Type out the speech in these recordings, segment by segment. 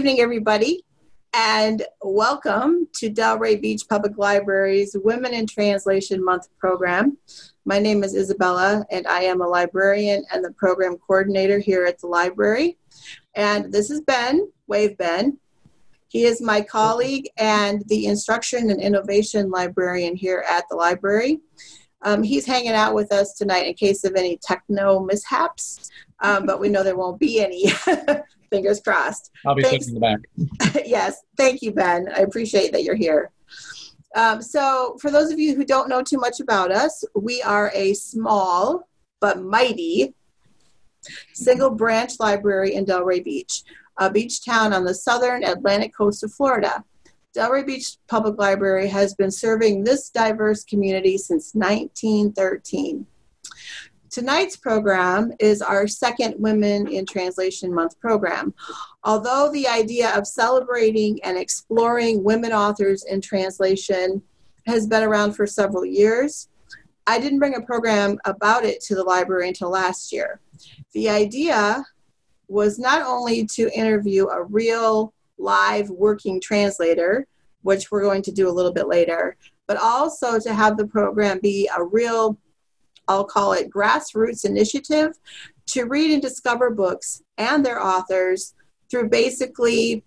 evening, everybody, and welcome to Delray Beach Public Library's Women in Translation Month program. My name is Isabella, and I am a librarian and the program coordinator here at the library. And this is Ben, Wave Ben. He is my colleague and the instruction and innovation librarian here at the library. He's hanging out with us tonight in case of any techno mishaps, but we know there won't be any. Fingers crossed. I'll be sitting in the back. Yes, thank you, Ben. I appreciate that you're here. So for those of you who don't know too much about us, we are a small but mighty single branch library in Delray Beach, a beach town on the southern Atlantic coast of Florida. Delray Beach Public Library has been serving this diverse community since 1913. Tonight's program is our second Women in Translation Month program. Although the idea of celebrating and exploring women authors in translation has been around for several years, I didn't bring a program about it to the library until last year. The idea was not only to interview a real live working translator, which we're going to do a little bit later, but also to have the program be a real, I'll call it grassroots initiative to read and discover books and their authors through basically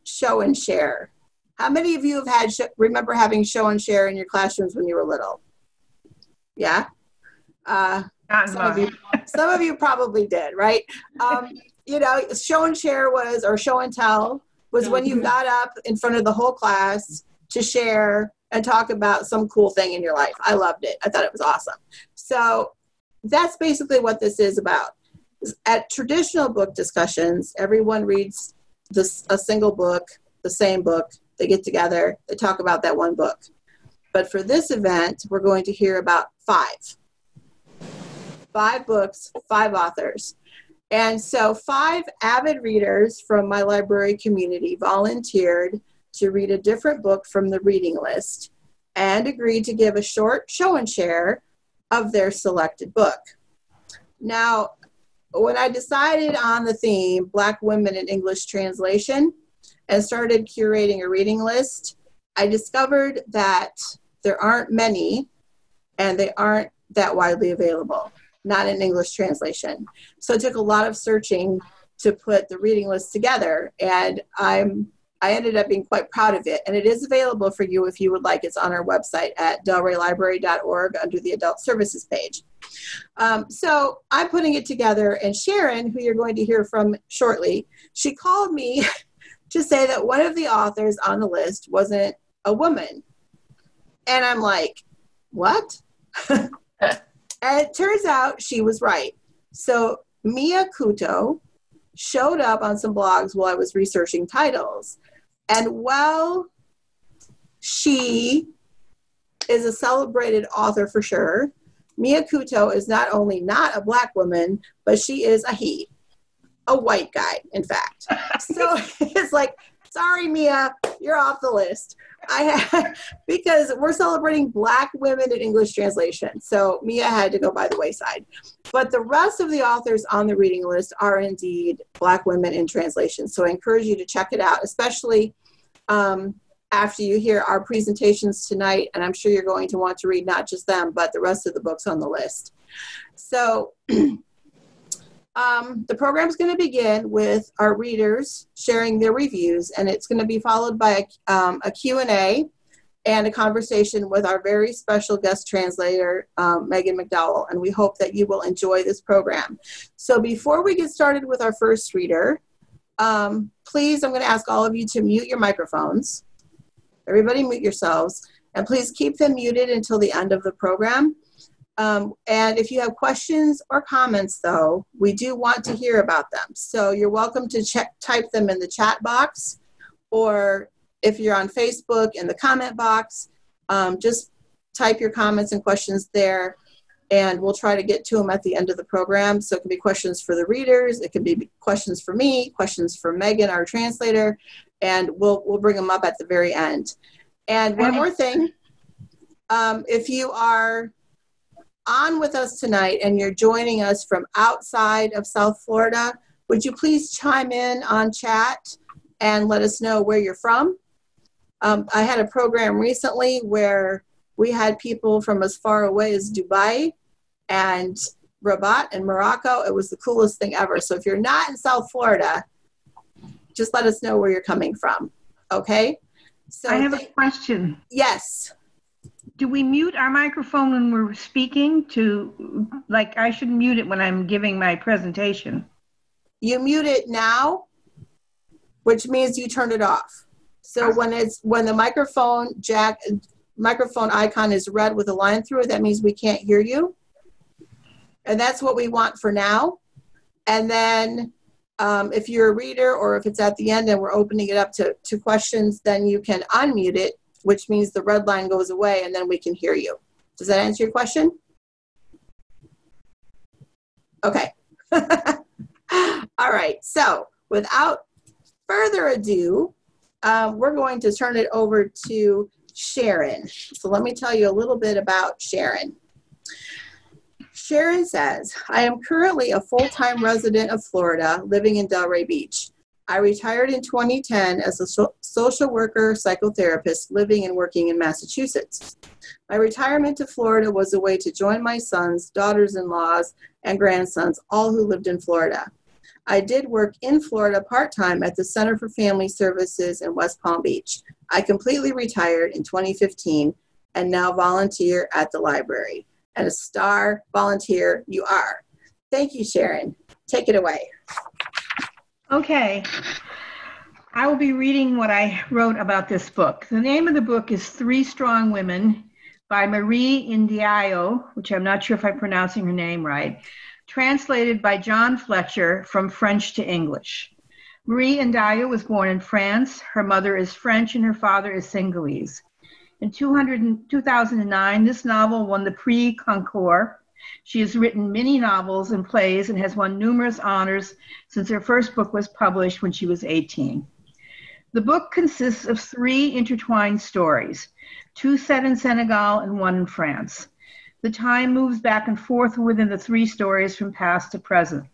show and share. How many of you have had remember having show and share in your classrooms when you were little? Yeah? Some of you probably did, right? You know, show and share was, or show and tell, was when you got up in front of the whole class to share and talk about some cool thing in your life. I loved it. I thought it was awesome. So that's basically what this is about. At traditional book discussions, everyone reads a single book, the same book. They get together, they talk about that one book. But for this event, we're going to hear about five books, 5 authors. And so 5 avid readers from my library community volunteered to read a different book from the reading list and agreed to give a short show and share of their selected book. Now, when I decided on the theme, Black Women in English Translation, and started curating a reading list, I discovered that there aren't many, and they aren't that widely available, not in English translation. So it took a lot of searching to put the reading list together, and I ended up being quite proud of it. And it is available for you if you would like. It's on our website at delraylibrary.org under the Adult Services page. So I'm putting it together, and Sharon, who you're going to hear from shortly, she called me to say that one of the authors on the list wasn't a woman. And I'm like, what? And it turns out she was right. So Mia Couto showed up on some blogs while I was researching titles. And while she is a celebrated author for sure, Mia Couto is not only not a Black woman, but she is a he, a white guy, in fact. So it's like, sorry, Mia, you're off the list. Because we're celebrating Black women in English translation. So Mia had to go by the wayside. But the rest of the authors on the reading list are indeed Black women in translation. So I encourage you to check it out, especially after you hear our presentations tonight. And I'm sure you're going to want to read not just them, but the rest of the books on the list. So the program is going to begin with our readers sharing their reviews, and it's going to be followed by a Q&A and a conversation with our very special guest translator, Megan McDowell, and we hope that you will enjoy this program. So before we get started with our first reader, please, I'm going to ask all of you to mute your microphones. Everybody mute yourselves, and please keep them muted until the end of the program. And if you have questions or comments, though, we do want to hear about them. So you're welcome to type them in the chat box, or if you're on Facebook in the comment box, just type your comments and questions there, and we'll try to get to them at the end of the program. So it can be questions for the readers, it can be questions for me, questions for Megan, our translator, and we'll bring them up at the very end. And one more thing, if you are on with us tonight and you're joining us from outside of South Florida, would you please chime in on chat and let us know where you're from. I had a program recently where we had people from as far away as Dubai and Rabat and Morocco. It was the coolest thing ever. So if you're not in South Florida, just let us know where you're coming from. Okay? So I have a question. Yes. Do we mute our microphone when we're speaking like I should mute it when I'm giving my presentation? You mute it now, which means you turn it off. So when the microphone icon is red with a line through it, that means we can't hear you. And that's what we want for now. And then if you're a reader or if it's at the end and we're opening it up to questions, then you can unmute it, which means the red line goes away and then we can hear you. Does that answer your question? Okay. All right. So without further ado, we're going to turn it over to Sharon. So let me tell you a little bit about Sharon. Sharon says, I am currently a full-time resident of Florida living in Delray Beach. I retired in 2010 as a social worker, psychotherapist living and working in Massachusetts. My retirement to Florida was a way to join my sons, daughters-in-laws, and grandsons, all who lived in Florida. I did work in Florida part-time at the Center for Family Services in West Palm Beach. I completely retired in 2015 and now volunteer at the library. And a star volunteer you are. Thank you, Sharon. Take it away. Okay. I will be reading what I wrote about this book. The name of the book is Three Strong Women by Marie Indiayo, which I'm not sure if I'm pronouncing her name right, translated by John Fletcher from French to English. Marie Indiayo was born in France. Her mother is French and her father is Senegalese. In 2009, this novel won the Prix Goncourt. She has written many novels and plays and has won numerous honors since her first book was published when she was 18. The book consists of 3 intertwined stories, 2 set in Senegal and 1 in France. The time moves back and forth within the 3 stories from past to present.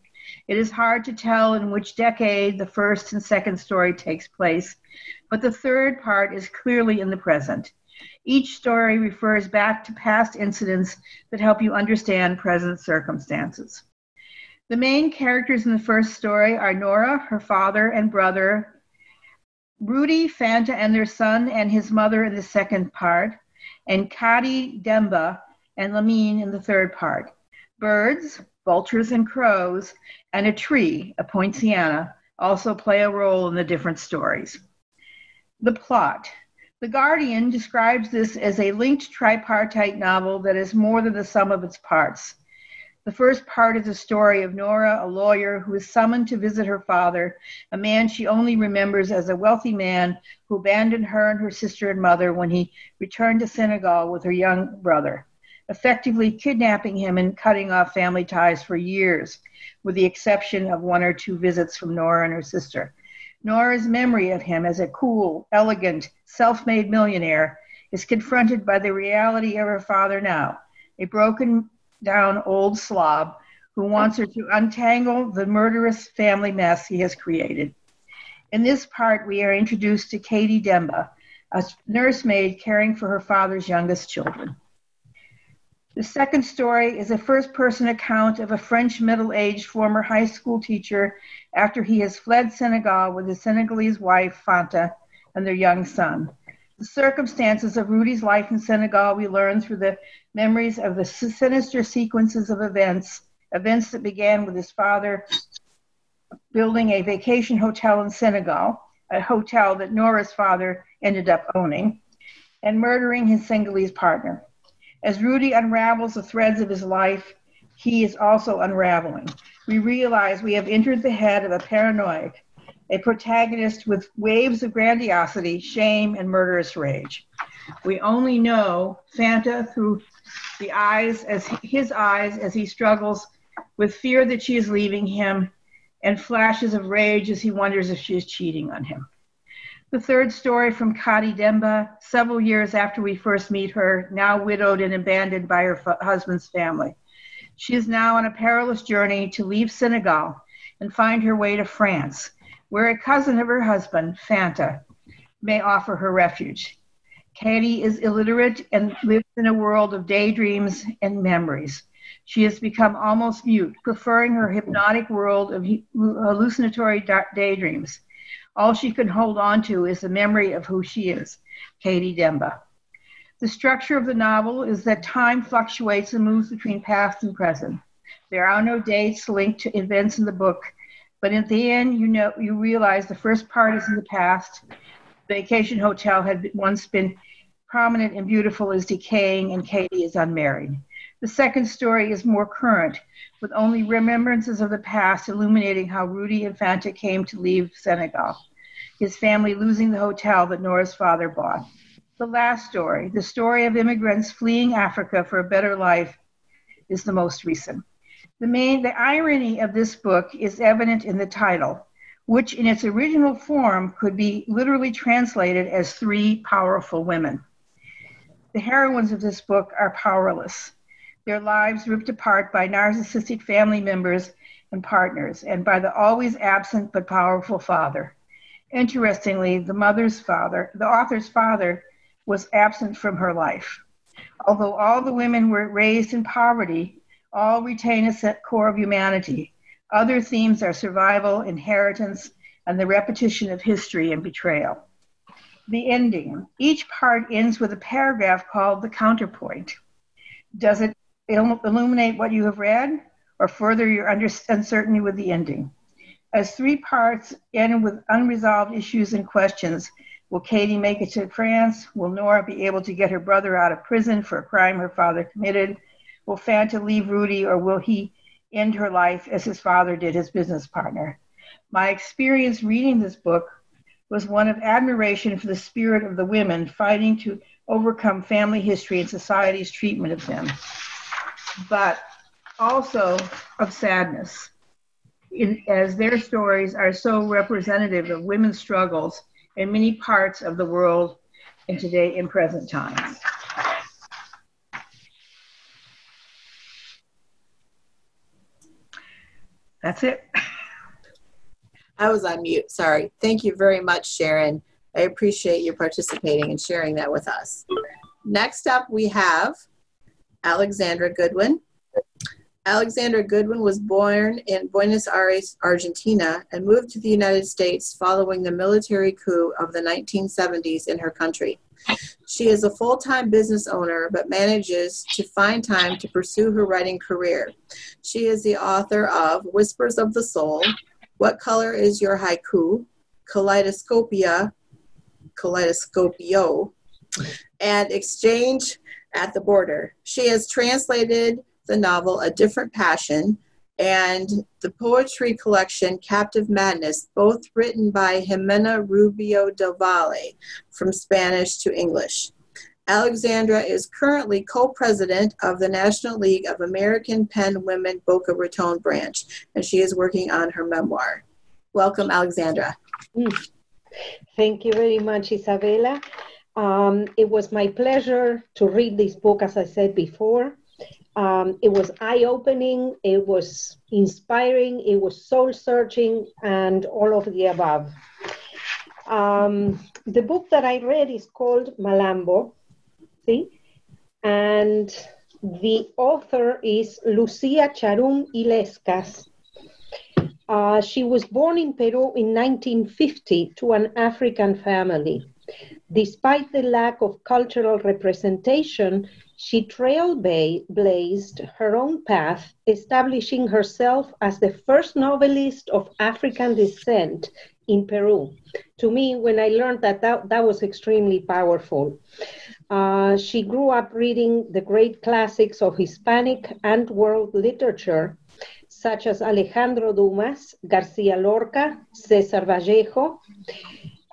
It is hard to tell in which decade the first and second story takes place, but the third part is clearly in the present. Each story refers back to past incidents that help you understand present circumstances. The main characters in the first story are Nora, her father and brother, Rudy, Fanta, and their son and his mother in the second part, and Kadi, Demba, and Lamine in the third part. Birds, vultures and crows, and a tree, a poinciana, also play a role in the different stories. The plot. The Guardian describes this as a linked tripartite novel that is more than the sum of its parts. The first part is a story of Nora, a lawyer who is summoned to visit her father, a man she only remembers as a wealthy man who abandoned her and her sister and mother when he returned to Senegal with her young brother, effectively kidnapping him and cutting off family ties for years, with the exception of 1 or 2 visits from Nora and her sister. Nora's memory of him as a cool, elegant, self-made millionaire is confronted by the reality of her father now, a broken-down old slob who wants her to untangle the murderous family mess he has created. In this part, we are introduced to Katie Demba, a nursemaid caring for her father's youngest children. The second story is a first-person account of a French middle-aged former high school teacher after he has fled Senegal with his Senegalese wife, Fanta, and their young son. The circumstances of Rudy's life in Senegal we learn through the memories of the sinister sequences of events that began with his father building a vacation hotel in Senegal, a hotel that Nora's father ended up owning, and murdering his Senegalese partner. As Rudy unravels the threads of his life, he is also unraveling. We realize we have entered the head of a paranoid, a protagonist with waves of grandiosity, shame, and murderous rage. We only know Fanta through his eyes as he struggles with fear that she is leaving him and flashes of rage as he wonders if she is cheating on him. The third story from Kadi Demba, several years after we first meet her, now widowed and abandoned by her husband's family. She is now on a perilous journey to leave Senegal and find her way to France, where a cousin of her husband, Fanta, may offer her refuge. Katie is illiterate and lives in a world of daydreams and memories. She has become almost mute, preferring her hypnotic world of hallucinatory daydreams. All she can hold on to is the memory of who she is, Katie Demba. The structure of the novel is that time fluctuates and moves between past and present. There are no dates linked to events in the book, but at the end, you realize the first part is in the past. The vacation hotel had once been prominent and beautiful, is decaying, and Katie is unmarried. The second story is more current, with only remembrances of the past illuminating how Rudy and Fanta came to leave Senegal, his family losing the hotel that Nora's father bought. The last story, the story of immigrants fleeing Africa for a better life, is the most recent. The irony of this book is evident in the title, which in its original form could be literally translated as Three Powerful Women. The heroines of this book are powerless, their lives ripped apart by narcissistic family members and partners, and by the always absent but powerful father. Interestingly, the author's father, was absent from her life. Although all the women were raised in poverty, all retain a set core of humanity. Other themes are survival, inheritance, and the repetition of history and betrayal. The ending. Each part ends with a paragraph called the counterpoint. Does it illuminate what you have read, or further your uncertainty with the ending? As three parts end with unresolved issues and questions, will Katie make it to France? Will Nora be able to get her brother out of prison for a crime her father committed? Will Fanta leave Rudy, or will he end her life as his father did his business partner? My experience reading this book was one of admiration for the spirit of the women fighting to overcome family history and society's treatment of them, but also of sadness, as their stories are so representative of women's struggles in many parts of the world in today in present times. That's it. I was on mute, sorry. Thank you very much, Sharon. I appreciate you participating and sharing that with us. Next up, we have Alexandra Goodwin. Alexandra Goodwin was born in Buenos Aires, Argentina, and moved to the United States following the military coup of the 1970s in her country. She is a full-time business owner, but manages to find time to pursue her writing career. She is the author of Whispers of the Soul, What Color is Your Haiku, Kaleidoscopio, and Exchange at the Border. She has translated the novel A Different Passion and the poetry collection Captive Madness, both written by Jimena Rubio del Valle from Spanish to English. Alexandra is currently co-president of the National League of American Pen Women Boca Raton branch, and she is working on her memoir. Welcome, Alexandra. Thank you very much, Isabella. It was my pleasure to read this book, as I said before. It was eye-opening, it was inspiring, it was soul-searching, and all of the above. The book that I read is called Malambo, and the author is Lucia Charum Illescas. She was born in Peru in 1950 to an African family. Despite the lack of cultural representation, she trailblazed her own path, establishing herself as the first novelist of African descent in Peru. To me, when I learned that was extremely powerful. She grew up reading the great classics of Hispanic and world literature, such as Alejandro Dumas, Garcia Lorca, Cesar Vallejo.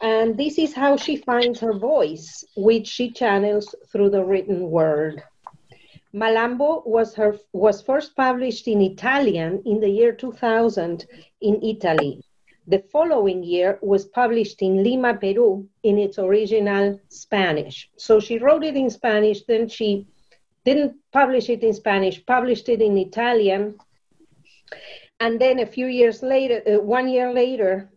And this is how she finds her voice, which she channels through the written word. Malambo was first published in Italian in the year 2000 in Italy. The following year was published in Lima, Peru, in its original Spanish. So she wrote it in Spanish, then she didn't publish it in Spanish, published it in Italian. And then a few years later, 1 year later,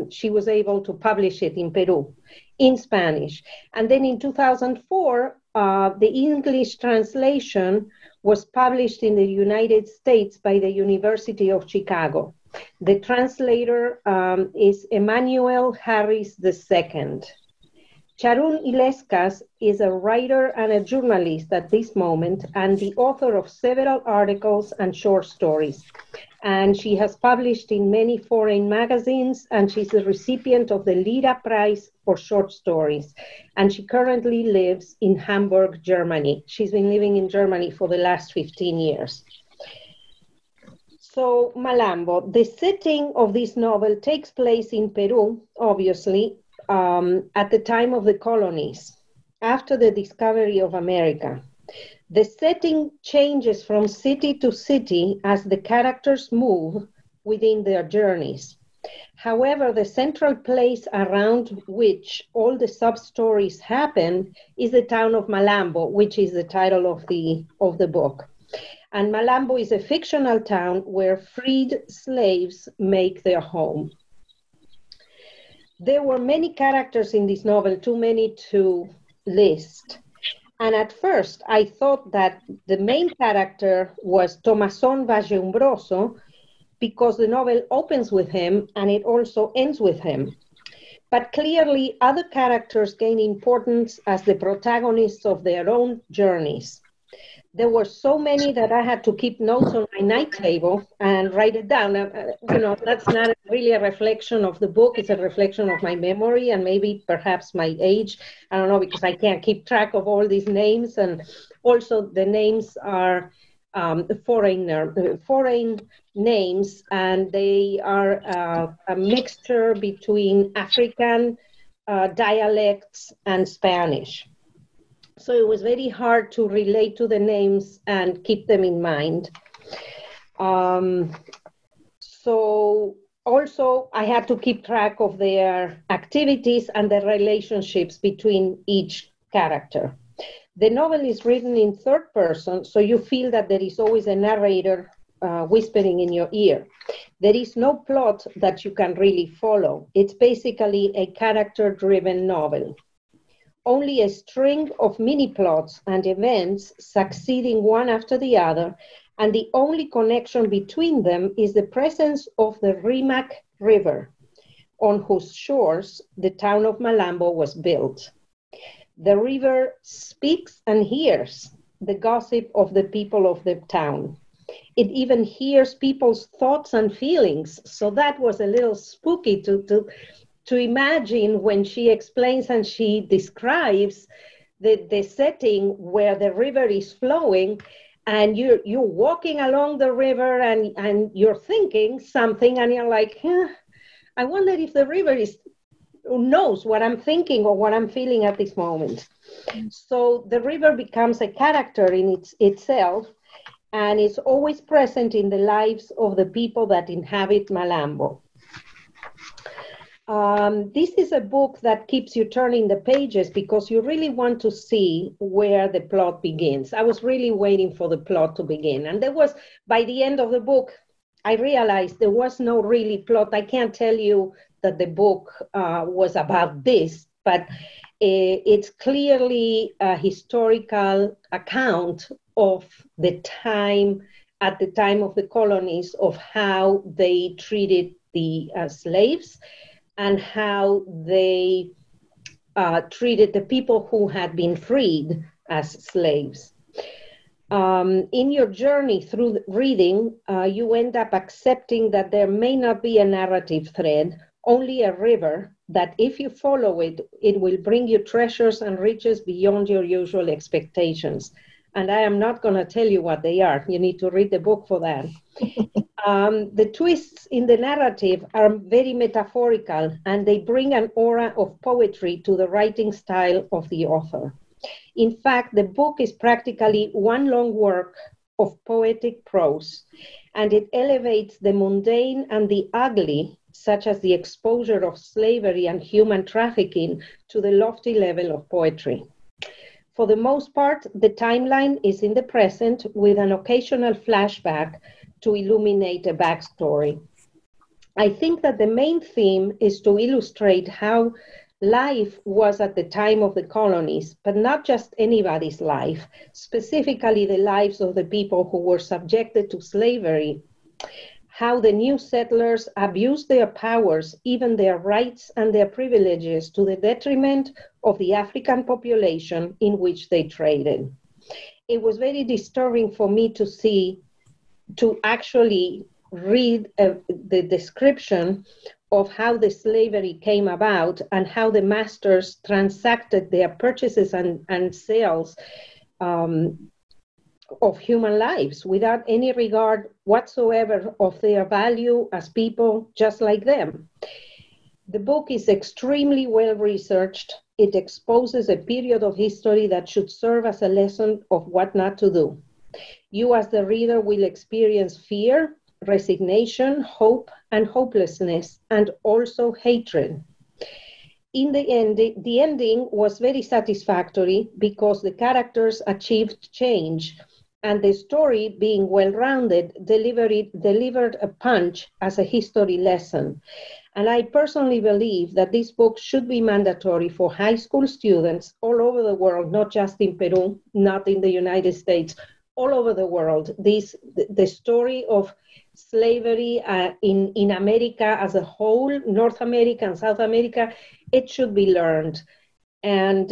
she was able to publish it in Peru in Spanish. And then in 2004, the English translation was published in the United States by the University of Chicago. The translator is Emmanuel Harris II. Charún Illescas is a writer and a journalist at this moment, and the author of several articles and short stories. And she has published in many foreign magazines, and she's a recipient of the Lira Prize for short stories. And she currently lives in Hamburg, Germany. She's been living in Germany for the last 15 years. So Malambo, the setting of this novel takes place in Peru, obviously, at the time of the colonies, after the discovery of America. The setting changes from city to city as the characters move within their journeys. However, the central place around which all the sub-stories happen is the town of Malambo, which is the title of the book. And Malambo is a fictional town where freed slaves make their home. There were many characters in this novel, too many to list. And at first, I thought that the main character was Tomasón Vallumbroso because the novel opens with him and it also ends with him. But clearly, other characters gain importance as the protagonists of their own journeys. There were so many that I had to keep notes on my night table and write it down. That's not really a reflection of the book. It's a reflection of my memory and maybe perhaps my age. I don't know, because I can't keep track of all these names. And also the names are foreign names, and they are a mixture between African dialects and Spanish. So it was very hard to relate to the names and keep them in mind. So also I had to keep track of their activities and the relationships between each character. The novel is written in third person, so you feel that there is always a narrator whispering in your ear. There is no plot that you can really follow. It's basically a character-driven novel. Only a string of mini plots and events succeeding one after the other, and the only connection between them is the presence of the Rimac River, on whose shores the town of Malambo was built. The river speaks and hears the gossip of the people of the town. It even hears people's thoughts and feelings, so that was a little spooky to imagine when she explains and she describes the setting where the river is flowing and you're walking along the river and you're thinking something and you're like, I wonder if the river knows what I'm thinking or what I'm feeling at this moment. So the river becomes a character in itself, and it's always present in the lives of the people that inhabit Malambo. This is a book that keeps you turning the pages because you really want to see where the plot begins. I was really waiting for the plot to begin. And by the end of the book, I realized there was no really plot. I can't tell you that the book was about this, but it's clearly a historical account of the time, at the time of the colonies, of how they treated the slaves and how they treated the people who had been freed as slaves. In your journey through reading, you end up accepting that there may not be a narrative thread, only a river that if you follow it, it will bring you treasures and riches beyond your usual expectations. And I am not going to tell you what they are. You need to read the book for that. The twists in the narrative are very metaphorical, and they bring an aura of poetry to the writing style of the author. In fact, the book is practically one long work of poetic prose, and it elevates the mundane and the ugly, such as the exposure of slavery and human trafficking, to the lofty level of poetry. For the most part, the timeline is in the present with an occasional flashback to illuminate a backstory. I think that the main theme is to illustrate how life was at the time of the colonies, but not just anybody's life, specifically the lives of the people who were subjected to slavery, how the new settlers abused their powers, even their rights and their privileges, to the detriment of the African population in which they traded. It was very disturbing for me to actually read the description of how the slavery came about and how the masters transacted their purchases and sales of human lives without any regard whatsoever of their value as people just like them. The book is extremely well researched. It exposes a period of history that should serve as a lesson of what not to do. You as the reader will experience fear, resignation, hope, and hopelessness, and also hatred. In the end, the ending was very satisfactory because the characters achieved change, and the story, being well-rounded, delivered a punch as a history lesson. And I personally believe that this book should be mandatory for high school students all over the world, not just in Peru, not in the United States, all over the world. The story of slavery in America as a whole, North America and South America, it should be learned. And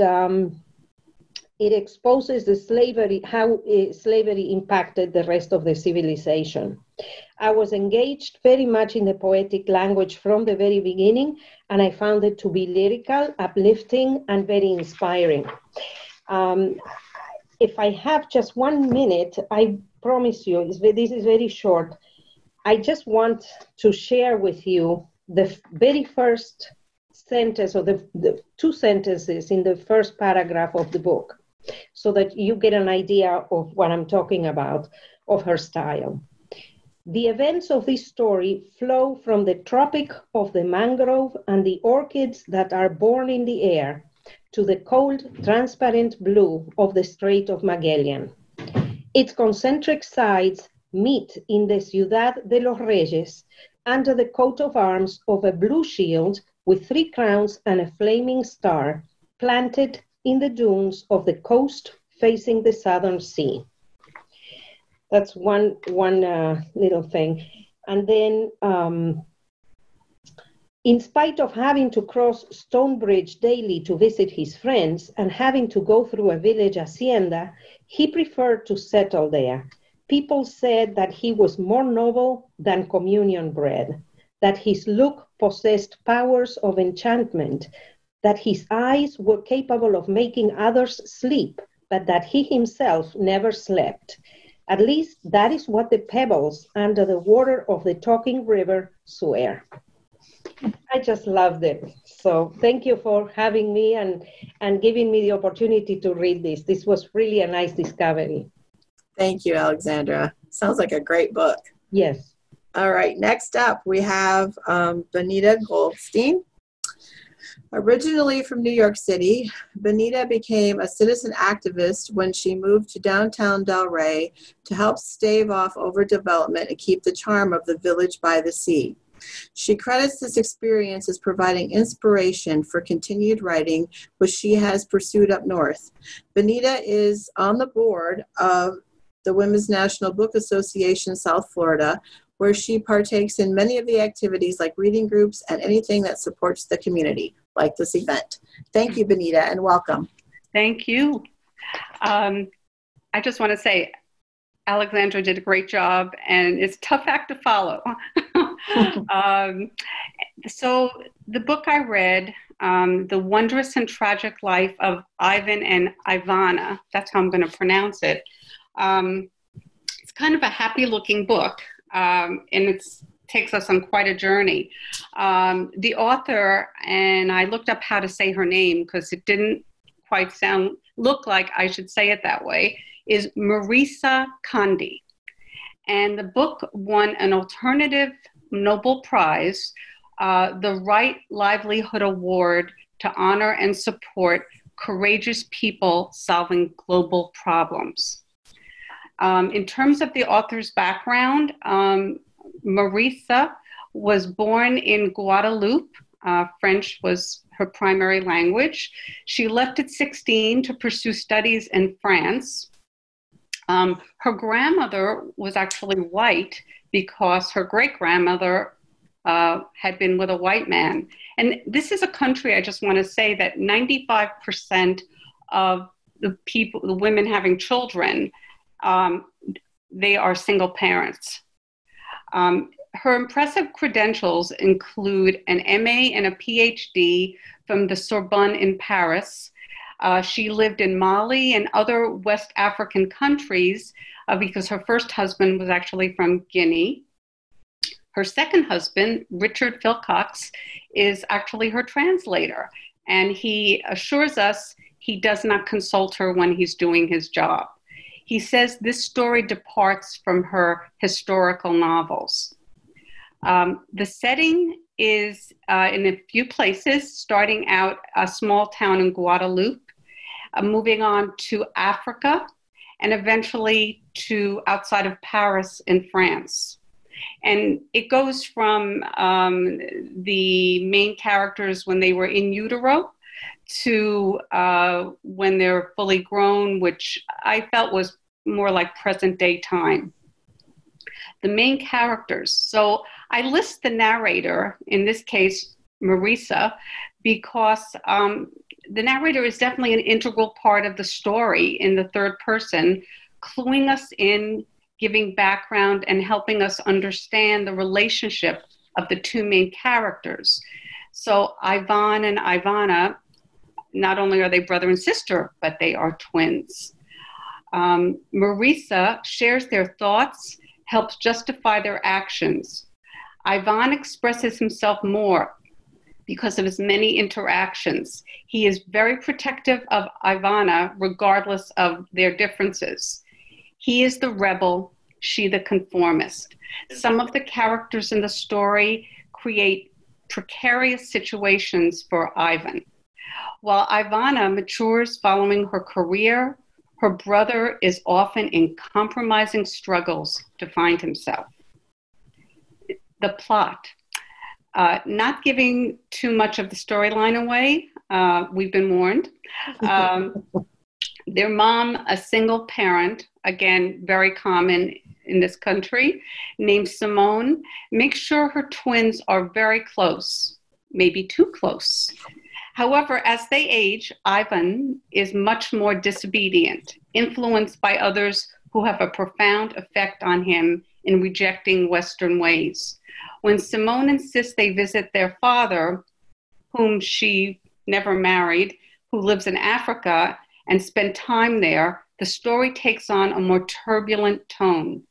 it exposes the slavery, how slavery impacted the rest of the civilization. I was engaged very much in the poetic language from the very beginning, and I found it to be lyrical, uplifting, and very inspiring. If I have just 1 minute, I promise you, this is very short. I just want to share with you the very first sentence, or the 2 sentences in the first paragraph of the book, so that you get an idea of what I'm talking about, of her style. The events of this story flow from the tropic of the mangrove and the orchids that are born in the air to the cold, transparent blue of the Strait of Magellan. Its concentric sides meet in the Ciudad de los Reyes under the coat of arms of a blue shield with 3 crowns and a flaming star planted in the dunes of the coast facing the Southern Sea. That's one little thing. And then, in spite of having to cross Stonebridge daily to visit his friends and having to go through a village hacienda, he preferred to settle there. People said that he was more noble than communion bread, that his look possessed powers of enchantment, that his eyes were capable of making others sleep, but that he himself never slept. At least that is what the pebbles under the water of the talking river swear. I just loved it. So thank you for having me and giving me the opportunity to read this. This was really a nice discovery. Thank you, Alexandra. Sounds like a great book. Yes. All right, next up we have Bonita Goldstein. Originally from New York City, Bonita became a citizen activist when she moved to downtown Delray to help stave off overdevelopment and keep the charm of the village by the sea. She credits this experience as providing inspiration for continued writing, which she has pursued up north. Bonita is on the board of the Women's National Book Association South Florida, where she partakes in many of the activities like reading groups and anything that supports the community, like this event. Thank you, Bonita, and welcome. Thank you. I just want to say, Alexandra did a great job, and it's a tough act to follow. So the book I read, The Wondrous and Tragic Life of Ivan and Ivana, that's how I'm going to pronounce it. It's kind of a happy-looking book, and it takes us on quite a journey. The author, and I looked up how to say her name because it didn't quite look like I should say it that way, is Marisa Condi. And the book won an alternative Nobel Prize, the Right Livelihood Award, to honor and support courageous people solving global problems. In terms of the author's background, Marisa was born in Guadeloupe. French was her primary language. She left at 16 to pursue studies in France. Her grandmother was actually white because her great-grandmother had been with a white man. And this is a country, I just want to say, that 95% of the people, the women having children, they are single parents. Her impressive credentials include an MA and a PhD from the Sorbonne in Paris. She lived in Mali and other West African countries because her first husband was actually from Guinea. Her second husband, Richard Philcox, is actually her translator, and he assures us he does not consult her when he's doing his job. He says this story departs from her historical novels. The setting is in a few places, starting out a small town in Guadeloupe, moving on to Africa, and eventually to outside of Paris in France. And it goes from the main characters when they were in utero to when they're fully grown, which I felt was more like present day time. The main characters. So I list the narrator, in this case, Marisa, because the narrator is definitely an integral part of the story in the third person, cluing us in, giving background, and helping us understand the relationship of the two main characters. So Ivan and Ivana, not only are they brother and sister, but they are twins. Marisa shares their thoughts, helps justify their actions. Ivan expresses himself more because of his many interactions. He is very protective of Ivana, regardless of their differences. He is the rebel, she the conformist. Some of the characters in the story create precarious situations for Ivan. While Ivana matures following her career, her brother is often in compromising struggles to find himself. The plot. Not giving too much of the storyline away, we've been warned. Their mom, a single parent, again, very common in this country, named Simone, makes sure her twins are very close, maybe too close. However, as they age, Ivan is much more disobedient, influenced by others who have a profound effect on him in rejecting Western ways. When Simone insists they visit their father, whom she never married, who lives in Africa, and spend time there, the story takes on a more turbulent tone.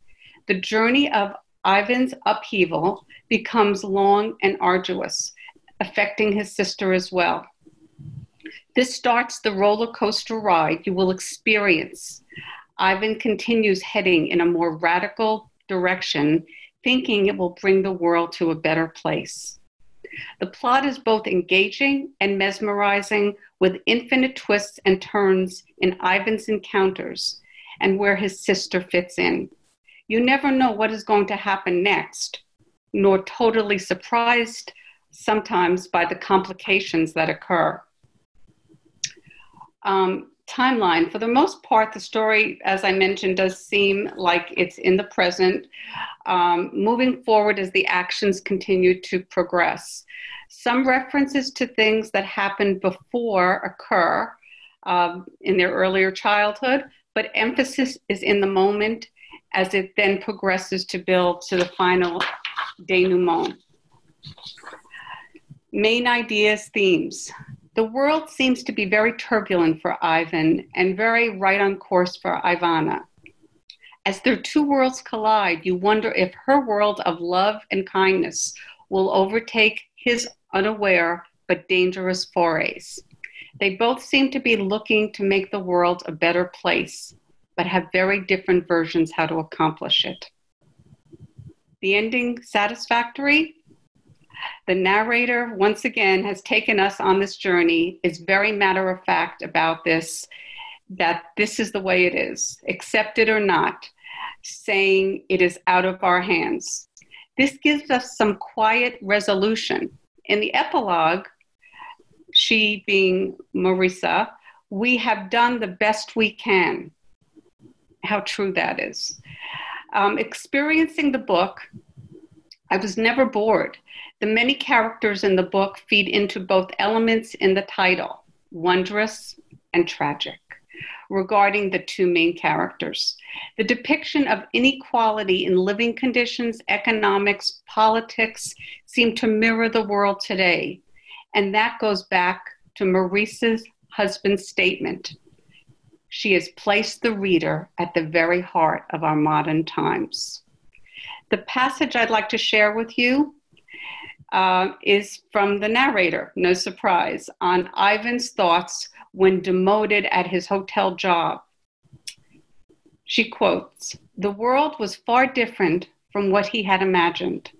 The journey of Ivan's upheaval becomes long and arduous, affecting his sister as well. This starts the roller coaster ride you will experience. Ivan continues heading in a more radical direction, thinking it will bring the world to a better place. The plot is both engaging and mesmerizing, with infinite twists and turns in Ivan's encounters and where his sister fits in. You never know what is going to happen next, nor totally surprised sometimes by the complications that occur. Timeline. For the most part, the story, as I mentioned, does seem like it's in the present, moving forward as the actions continue to progress. Some references to things that happened before occur in their earlier childhood, but emphasis is in the moment as it then progresses to build to the final denouement. Main ideas, themes. The world seems to be very turbulent for Ivan and very right on course for Ivana. As their two worlds collide, you wonder if her world of love and kindness will overtake his unaware but dangerous forays. They both seem to be looking to make the world a better place, but have very different versions how to accomplish it. The ending satisfactory? The narrator, once again, has taken us on this journey, is very matter-of-fact about this, that this is the way it is, accept it or not, saying it is out of our hands. This gives us some quiet resolution. In the epilogue, she being Marisa, we have done the best we can. How true that is. Experiencing the book, I was never bored. The many characters in the book feed into both elements in the title, wondrous and tragic, regarding the two main characters. The depiction of inequality in living conditions, economics, politics seem to mirror the world today. And that goes back to Marisa's husband's statement. She has placed the reader at the very heart of our modern times. The passage I'd like to share with you is from the narrator, no surprise, on Ivan's thoughts when demoted at his hotel job. She quotes, "The world was far different from what he had imagined,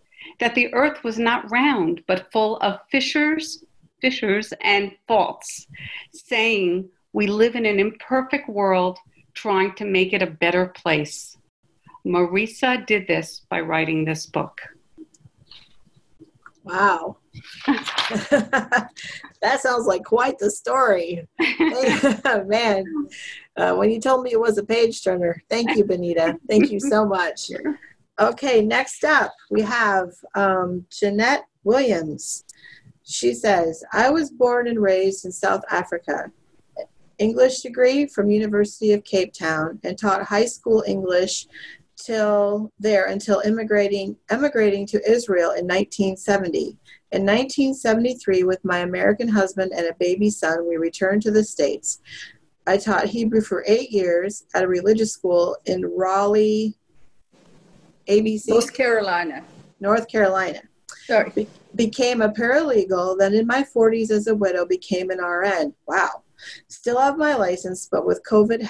that the earth was not round, but full of fissures and faults, saying, we live in an imperfect world trying to make it a better place. Marisa did this by writing this book." Wow. That sounds like quite the story. Man, when you told me it was a page turner, thank you, Bonita. Thank you so much. Okay, next up, we have Janette Williams. She says, I was born and raised in South Africa. English degree from University of Cape Town, and taught high school English until immigrating to Israel in 1970. In 1973, with my American husband and a baby son, we returned to the States. I taught Hebrew for 8 years at a religious school in Raleigh, ABC? North Carolina. Sorry. Became a paralegal, then in my 40s as a widow, became an RN. Wow. Still have my license, but with COVID,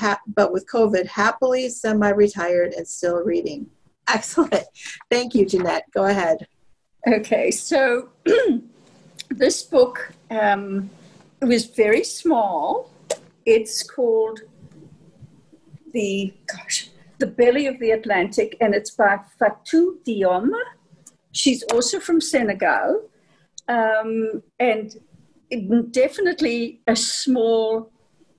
happily semi-retired and still reading. Excellent. Thank you, Janette. Go ahead. Okay, so this book was very small. It's called The Belly of the Atlantic, and it's by Fatou Diom. She's also from Senegal, and definitely a small,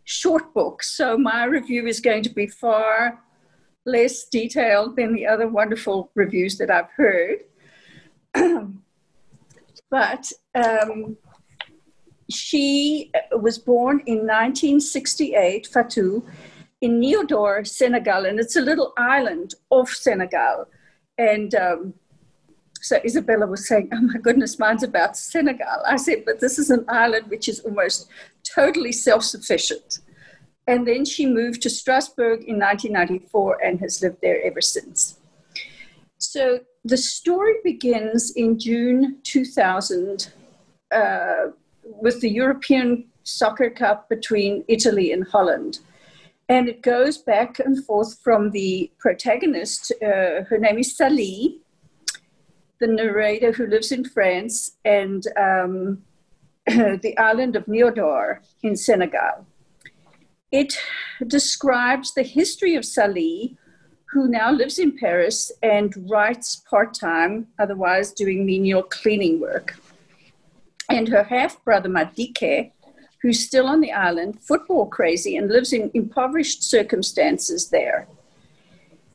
short book. So my review is going to be far less detailed than the other wonderful reviews that I've heard. But she was born in 1968, Fatou, in Niodor, Senegal, and it's a little island off Senegal. And so Isabella was saying, oh my goodness, mine's about Senegal. I said, but this is an island which is almost totally self-sufficient. And then she moved to Strasbourg in 1994 and has lived there ever since. So the story begins in June 2000 with the European Soccer Cup between Italy and Holland. And it goes back and forth from the protagonist, her name is Sally, the narrator who lives in France, and the island of Niodor in Senegal. It describes the history of Sally, who now lives in Paris and writes part-time, otherwise doing menial cleaning work. And her half-brother, Madike, who's still on the island, football crazy, and lives in impoverished circumstances there.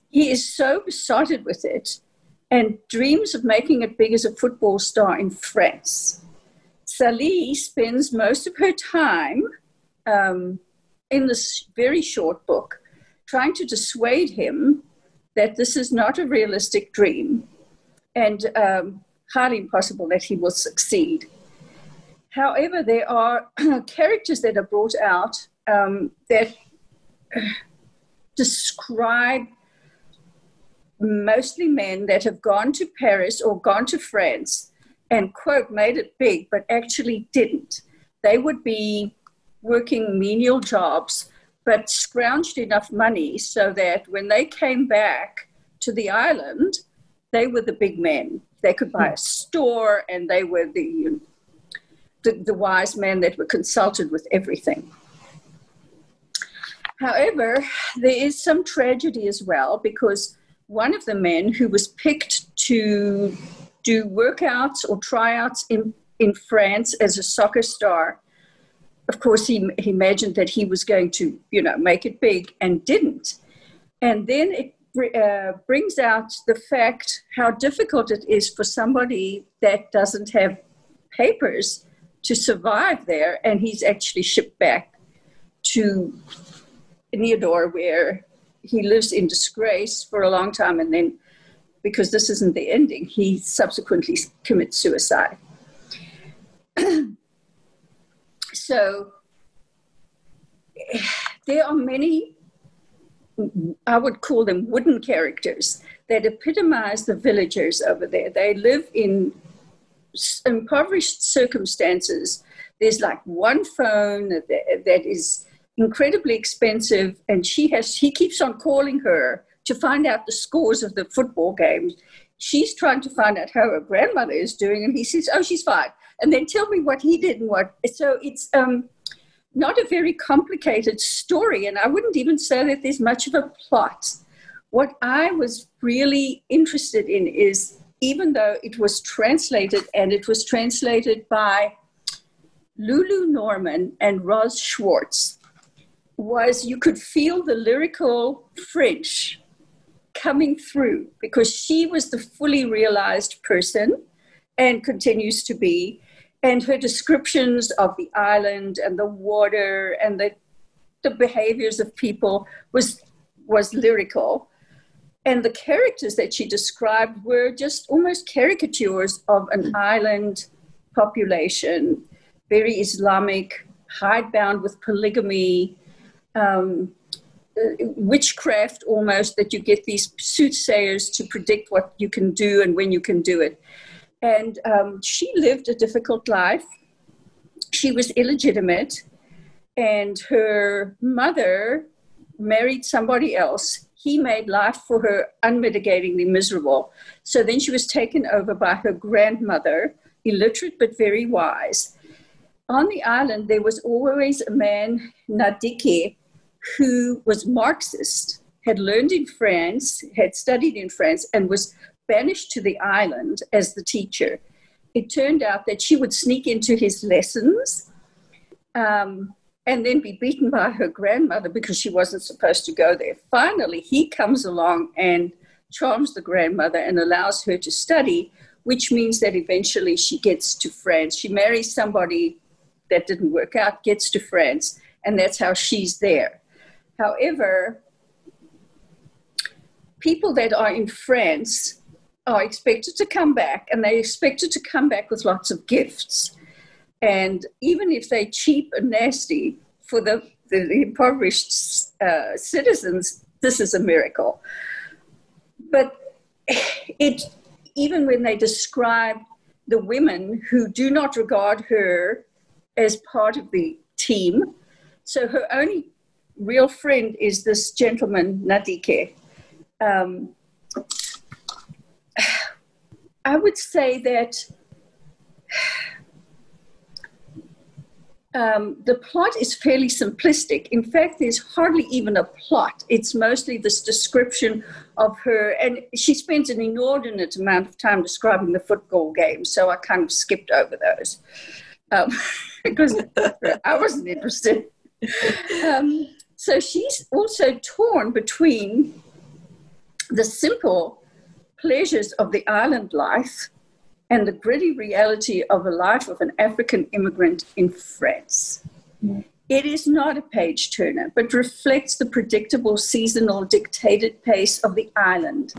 He is so besotted with it and dreams of making it big as a football star in France. Sally spends most of her time in this very short book trying to dissuade him that this is not a realistic dream and highly impossible that he will succeed. However, there are characters that are brought out that describe mostly men that have gone to Paris or gone to France and, quote, made it big, but actually didn't. They would be working menial jobs, but scrounged enough money so that when they came back to the island, they were the big men. They could buy a store, and they were the wise men that were consulted with everything. However, there is some tragedy as well, because one of the men who was picked to do workouts or tryouts in France as a soccer star. Of course, he imagined that he was going to, make it big, and didn't. And then it brings out the fact how difficult it is for somebody that doesn't have papers to survive there. And he's actually shipped back to Neodor, where he lives in disgrace for a long time. And then, because this isn't the ending, he subsequently commits suicide. So there are many, I would call them wooden characters, that epitomize the villagers over there. They live in impoverished circumstances. There's like one phone that is incredibly expensive, and he keeps on calling her to find out the scores of the football games. She's trying to find out how her grandmother is doing, and he says, oh, she's fine. And then tell me what he did and what. So it's not a very complicated story, and I wouldn't even say that there's much of a plot. What I was really interested in is, even though it was translated, and it was translated by Lulu Norman and Roz Schwartz, you could feel the lyrical French coming through, because she was the fully realized person and continues to be. And her descriptions of the island and the water and the behaviors of people was lyrical. And the characters that she described were just almost caricatures of an island population, very Islamic, hidebound with polygamy, witchcraft almost, that you get these soothsayers to predict what you can do and when you can do it. And she lived a difficult life. She was illegitimate, and her mother married somebody else. He made life for her unmitigatingly miserable. So then she was taken over by her grandmother, illiterate but very wise. On the island, there was always a man, Nadike, who was Marxist, had learned in France, had studied in France, and was banished to the island as the teacher. It turned out that she would sneak into his lessons and then be beaten by her grandmother because she wasn't supposed to go there. Finally, he comes along and charms the grandmother and allows her to study, which means that eventually she gets to France. She marries somebody that didn't work out, gets to France, and that's how she's there. However, people that are in France are expected to come back, and they're expected to come back with lots of gifts. And even if they're cheap and nasty, for the impoverished citizens, this is a miracle. But even when they describe the women who do not regard her as part of the team, so her only real friend is this gentleman, Nadike. I would say that the plot is fairly simplistic. In fact, there's hardly even a plot. It's mostly this description of her, and she spends an inordinate amount of time describing the football game, so I kind of skipped over those because I wasn't interested. So she's also torn between the simple pleasures of the island life and the gritty reality of a life of an African immigrant in France. Mm. It is not a page turner, but reflects the predictable seasonal dictated pace of the island.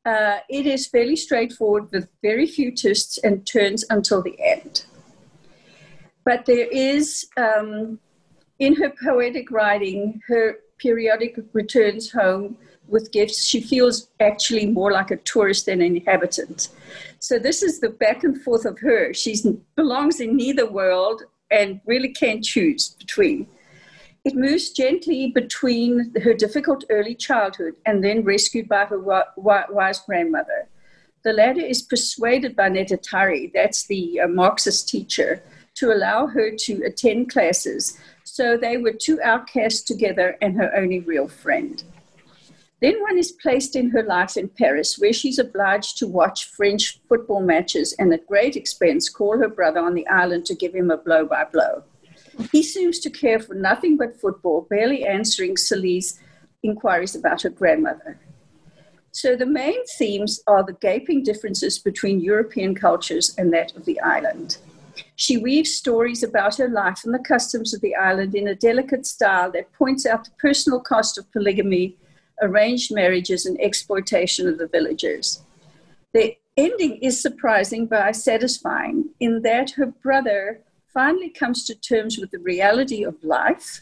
It is fairly straightforward with very few twists and turns until the end. But there is, in her poetic writing, her periodic returns home with gifts, she feels actually more like a tourist than an inhabitant. So this is the back and forth of her. She belongs in neither world and really can't choose between. It moves gently between her difficult early childhood and then rescued by her wise grandmother. The latter is persuaded by Netatari, that's the Marxist teacher, to allow her to attend classes. So they were two outcasts together and her only real friend. Then one is placed in her life in Paris, where she's obliged to watch French football matches and at great expense call her brother on the island to give him a blow-by-blow. He seems to care for nothing but football, barely answering Sally's inquiries about her grandmother. So the main themes are the gaping differences between European cultures and that of the island. She weaves stories about her life and the customs of the island in a delicate style that points out the personal cost of polygamy, arranged marriages, and exploitation of the villagers. The ending is surprising but satisfying in that her brother finally comes to terms with the reality of life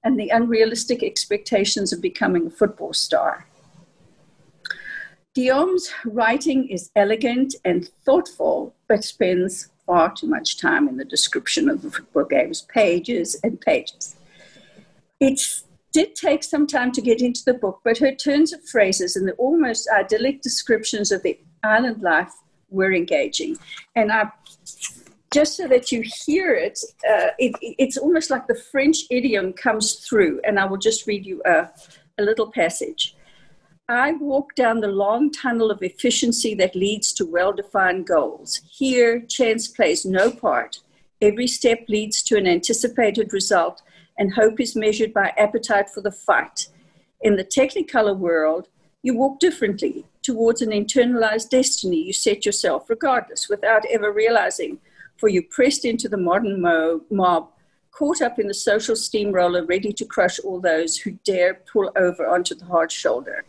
and the unrealistic expectations of becoming a football star. Guillaume's writing is elegant and thoughtful, but spends far too much time in the description of the football games, pages and pages. It did take some time to get into the book, but her turns of phrases and the almost idyllic descriptions of the island life were engaging. And just so that you hear it, it's almost like the French idiom comes through, and I will just read you a little passage. I walk down the long tunnel of efficiency that leads to well-defined goals. Here, chance plays no part. Every step leads to an anticipated result, and hope is measured by appetite for the fight. In the Technicolor world, you walk differently towards an internalized destiny you set yourself, regardless, without ever realizing, for you pressed into the modern mob, caught up in the social steamroller, ready to crush all those who dare pull over onto the hard shoulder.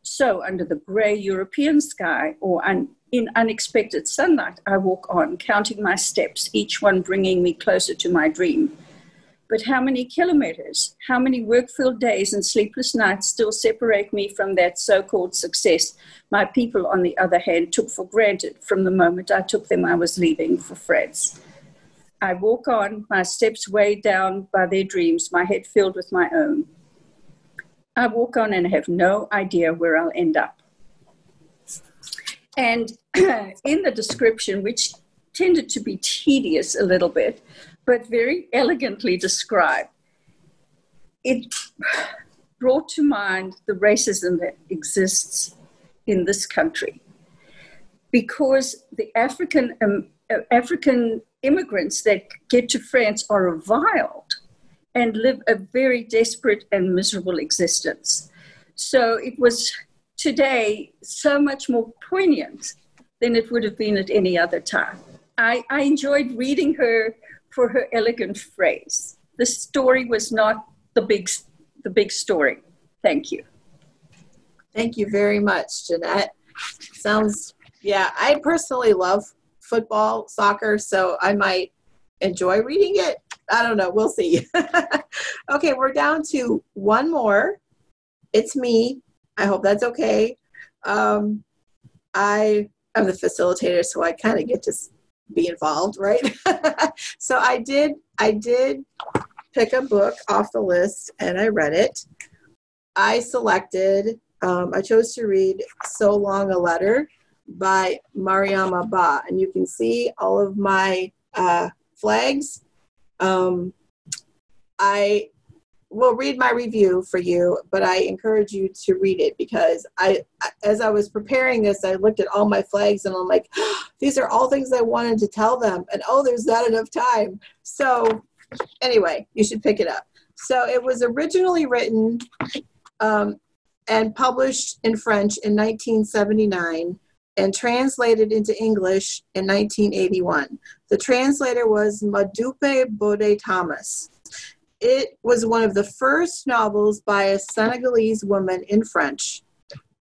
So under the gray European sky or in unexpected sunlight, I walk on, counting my steps, each one bringing me closer to my dream. But how many kilometers, how many work-filled days and sleepless nights still separate me from that so-called success my people, on the other hand, took for granted from the moment I took them I was leaving for France. I walk on, my steps weighed down by their dreams, my head filled with my own. I walk on and have no idea where I'll end up. And in the description, which tended to be tedious a little bit, but very elegantly described, it brought to mind the racism that exists in this country. Because the African immigrants that get to France are reviled and live a very desperate and miserable existence. So it was today so much more poignant than it would have been at any other time. I enjoyed reading her for her elegant phrase. The story was not the big story. Thank you. Thank you very much, Janette. I personally love football, soccer, so I might enjoy reading it. I don't know. We'll see. Okay, we're down to one more. It's me. I hope that's okay. I am the facilitator, so I kind of get to be involved, right? So I did pick a book off the list, and I read it. I chose to read So Long a Letter by Mariama Ba, and you can see all of my flags. I will read my review for you, but I encourage you to read it because as I was preparing this, I looked at all my flags and I'm like, these are all things I wanted to tell them, and there's not enough time. So anyway, you should pick it up. So it was originally written and published in French in 1979 and translated into English in 1981. The translator was Madupe Bode Thomas. It was one of the first novels by a Senegalese woman in French,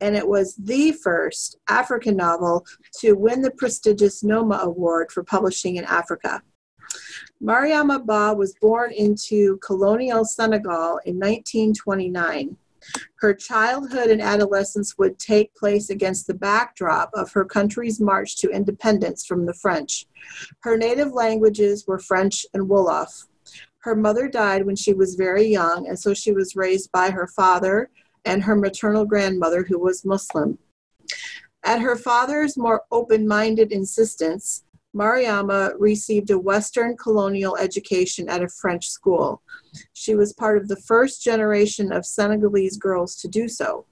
and it was the first African novel to win the prestigious Noma Award for publishing in Africa. Mariama Ba was born into colonial Senegal in 1929. Her childhood and adolescence would take place against the backdrop of her country's march to independence from the French. Her native languages were French and Wolof. Her mother died when she was very young, and so she was raised by her father and her maternal grandmother, who was Muslim. At her father's more open-minded insistence, Mariama received a Western colonial education at a French school. She was part of the first generation of Senegalese girls to do so.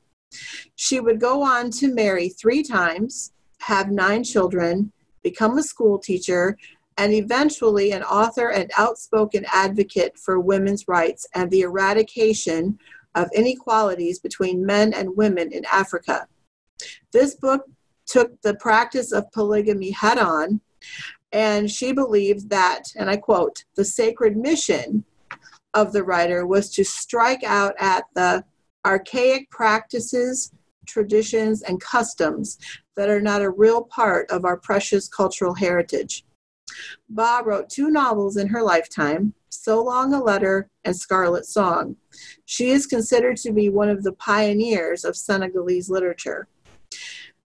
She would go on to marry 3 times, have 9 children, become a school teacher, and eventually an author and outspoken advocate for women's rights and the eradication of inequalities between men and women in Africa. This book took the practice of polygamy head on, and she believed that, and I quote, the sacred mission of the writer was to strike out at the archaic practices, traditions, and customs that are not a real part of our precious cultural heritage. Ba wrote 2 novels in her lifetime, So Long a Letter and Scarlet Song. She is considered to be one of the pioneers of Senegalese literature.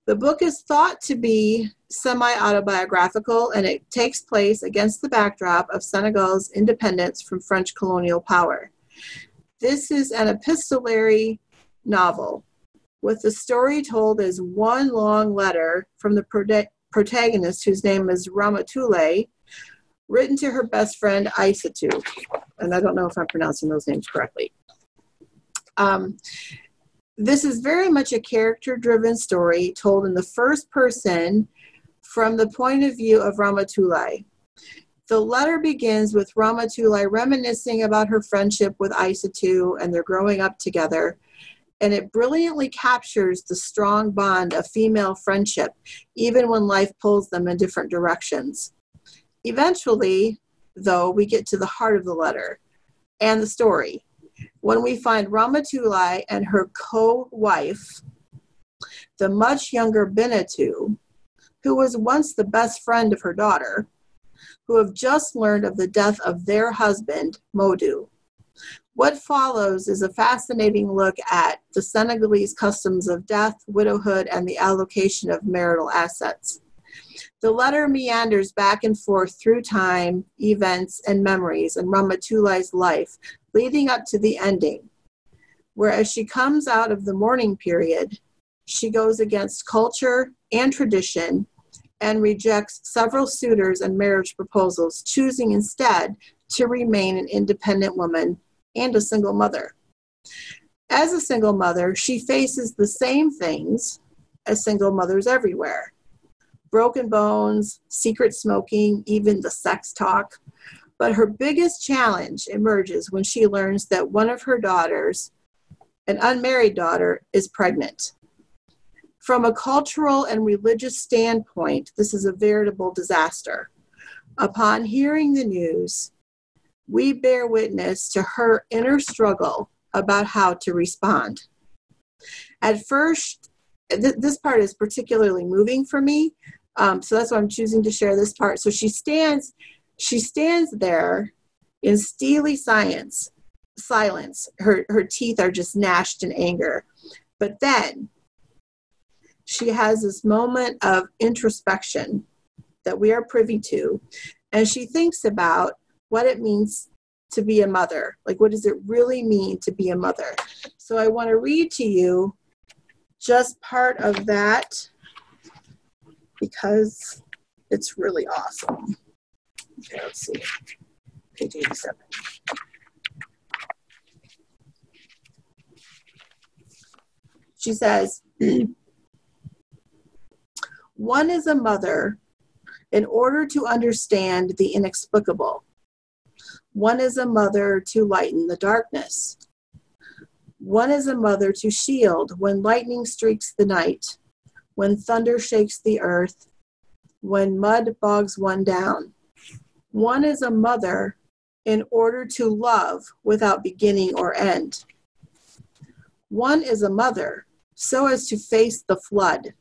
The book is thought to be semi-autobiographical, and it takes place against the backdrop of Senegal's independence from French colonial power. This is an epistolary novel, with the story told as one long letter from the protagonist, whose name is Ramatoulaye, written to her best friend Aissatou. And I don't know if I'm pronouncing those names correctly. This is very much a character-driven story told in the first person from the point of view of Ramatoulaye. The letter begins with Ramatoulaye reminiscing about her friendship with Aissatou and their growing up together, and it brilliantly captures the strong bond of female friendship, even when life pulls them in different directions. Eventually, though, we get to the heart of the letter and the story, when we find Ramatoulaye and her co-wife, the much younger Binatu, who was once the best friend of her daughter, who have just learned of the death of their husband, Modou. What follows is a fascinating look at the Senegalese customs of death, widowhood, and the allocation of marital assets. The letter meanders back and forth through time, events, and memories in Ramatoulaye's life, leading up to the ending, where as she comes out of the mourning period, she goes against culture and tradition and rejects several suitors and marriage proposals, choosing instead to remain an independent woman and a single mother. As a single mother, she faces the same things as single mothers everywhere: broken bones, secret smoking, even the sex talk. But her biggest challenge emerges when she learns that one of her daughters, an unmarried daughter, is pregnant. From a cultural and religious standpoint, this is a veritable disaster. Upon hearing the news, we bear witness to her inner struggle about how to respond. At first, this part is particularly moving for me, so that's why I'm choosing to share this part. So she stands there in steely silence. Her teeth are just gnashed in anger. But then she has this moment of introspection that we are privy to, and she thinks about what it means to be a mother. Like, what does it really mean to be a mother? So I want to read to you just part of that because it's really awesome. Okay, let's see. Page 87. She says, one is a mother in order to understand the inexplicable. One is a mother to lighten the darkness. One is a mother to shield when lightning streaks the night, when thunder shakes the earth, when mud bogs one down. One is a mother in order to love without beginning or end. One is a mother so as to face the flood.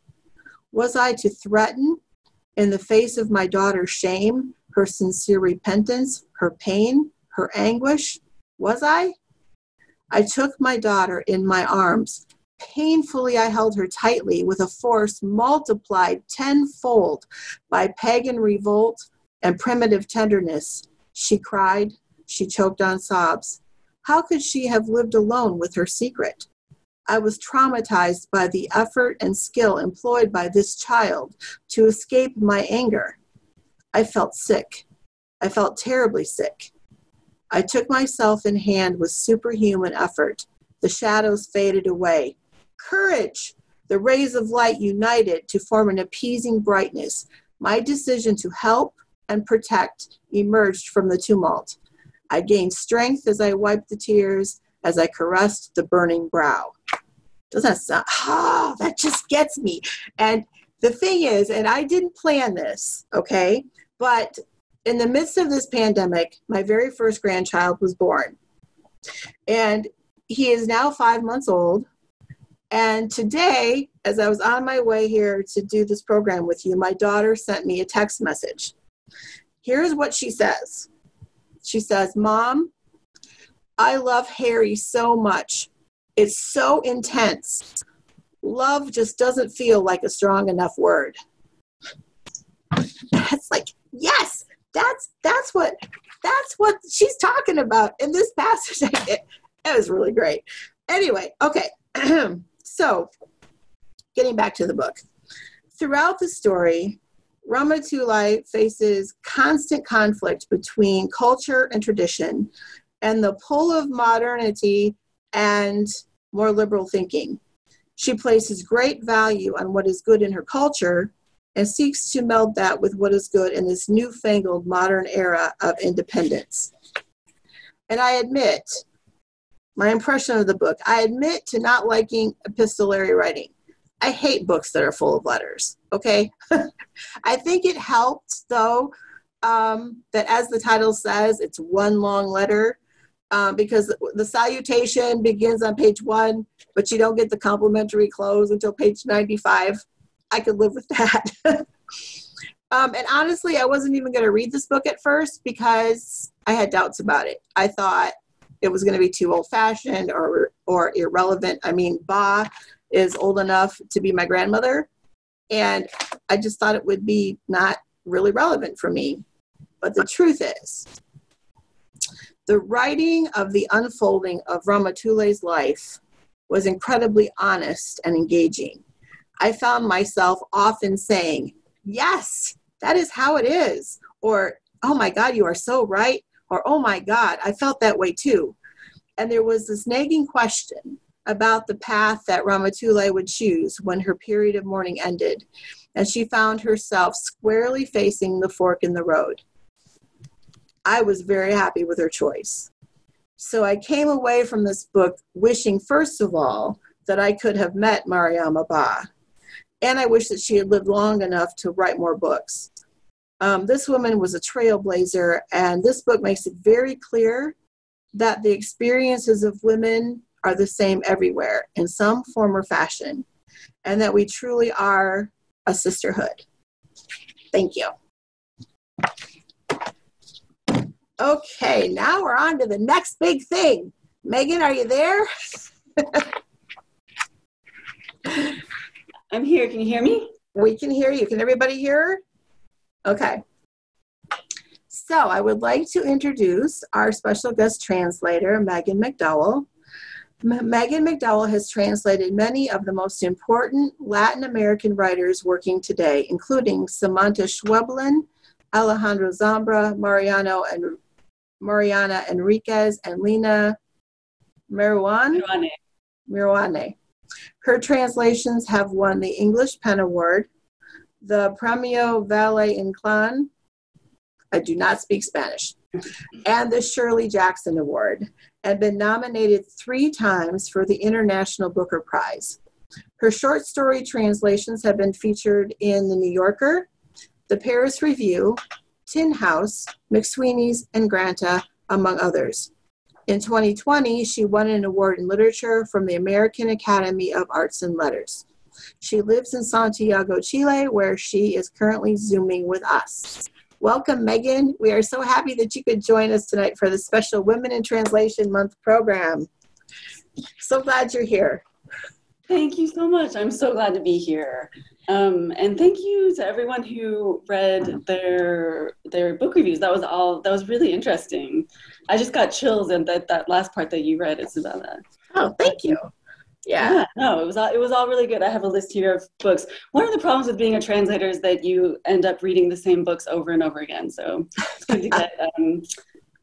Was I to threaten in the face of my daughter's shame, her sincere repentance, her pain, her anguish? Was I? I took my daughter in my arms. Painfully I held her tightly with a force multiplied tenfold by pagan revolt and primitive tenderness. She cried. She choked on sobs. How could she have lived alone with her secret? I was traumatized by the effort and skill employed by this child to escape my anger. I felt sick. I felt terribly sick. I took myself in hand with superhuman effort. The shadows faded away. Courage! The rays of light united to form an appeasing brightness. My decision to help and protect emerged from the tumult. I gained strength as I wiped the tears, as I caressed the burning brow. Doesn't that sound, that just gets me. And the thing is, and I didn't plan this, okay, but in the midst of this pandemic, my very first grandchild was born. And he is now 5 months old. And today, as I was on my way here to do this program with you, my daughter sent me a text message. Here's what she says. She says, Mom, I love Harry so much. It's so intense. Love just doesn't feel like a strong enough word. That's like, yes, that's what she's talking about in this passage. It was really great. Anyway, okay. So getting back to the book. Throughout the story, Ramatulai faces constant conflict between culture and tradition and the pull of modernity and more liberal thinking. She places great value on what is good in her culture and seeks to meld that with what is good in this newfangled modern era of independence. And I admit, my impression of the book, I admit to not liking epistolary writing. I hate books that are full of letters, okay? I think it helped, though, that as the title says, it's one long letter, because the salutation begins on page 1, but you don't get the complimentary close until page 95. I could live with that. And honestly, I wasn't even going to read this book at first because I had doubts about it. I thought it was going to be too old-fashioned or irrelevant. I mean, Ba is old enough to be my grandmother, and I just thought it would be not really relevant for me. But the truth is, the writing of the unfolding of Ramatulai's life was incredibly honest and engaging. I found myself often saying, yes, that is how it is. Or, oh my God, you are so right. Or, oh my God, I felt that way too. And there was this nagging question about the path that Ramatulai would choose when her period of mourning ended, and she found herself squarely facing the fork in the road. I was very happy with her choice. So I came away from this book wishing, first of all, that I could have met Mariama Ba. And I wish that she had lived long enough to write more books. This woman was a trailblazer, and this book makes it very clear that the experiences of women are the same everywhere in some form or fashion, and that we truly are a sisterhood. Thank you. Okay, now we're on to the next big thing. Megan, are you there? I'm here. Can you hear me? We can hear you. Can everybody hear her? Okay. So I would like to introduce our special guest translator, Megan McDowell. Megan McDowell has translated many of the most important Latin American writers working today, including Samantha Schweblin, Alejandro Zambra, Mariana Enriquez, and Legna Rodriguez. Her translations have won the English Pen Award, the Premio Valle Inclán, I do not speak Spanish, and the Shirley Jackson Award, and been nominated 3 times for the International Booker Prize. Her short story translations have been featured in The New Yorker, The Paris Review, Tin House, McSweeney's, and Granta, among others. In 2020, she won an award in literature from the American Academy of Arts and Letters. She lives in Santiago, Chile, where she is currently Zooming with us. Welcome, Megan. We are so happy that you could join us tonight for the special Women in Translation Month program. So glad you're here. Thank you so much. I'm so glad to be here. And thank you to everyone who read their book reviews. That was really interesting. I just got chills at that last part that you read, Isabella. Oh, thank you. Yeah. No, it was all really good. I have a list here of books. One of the problems with being a translator is that you end up reading the same books over and over again. So it's good to get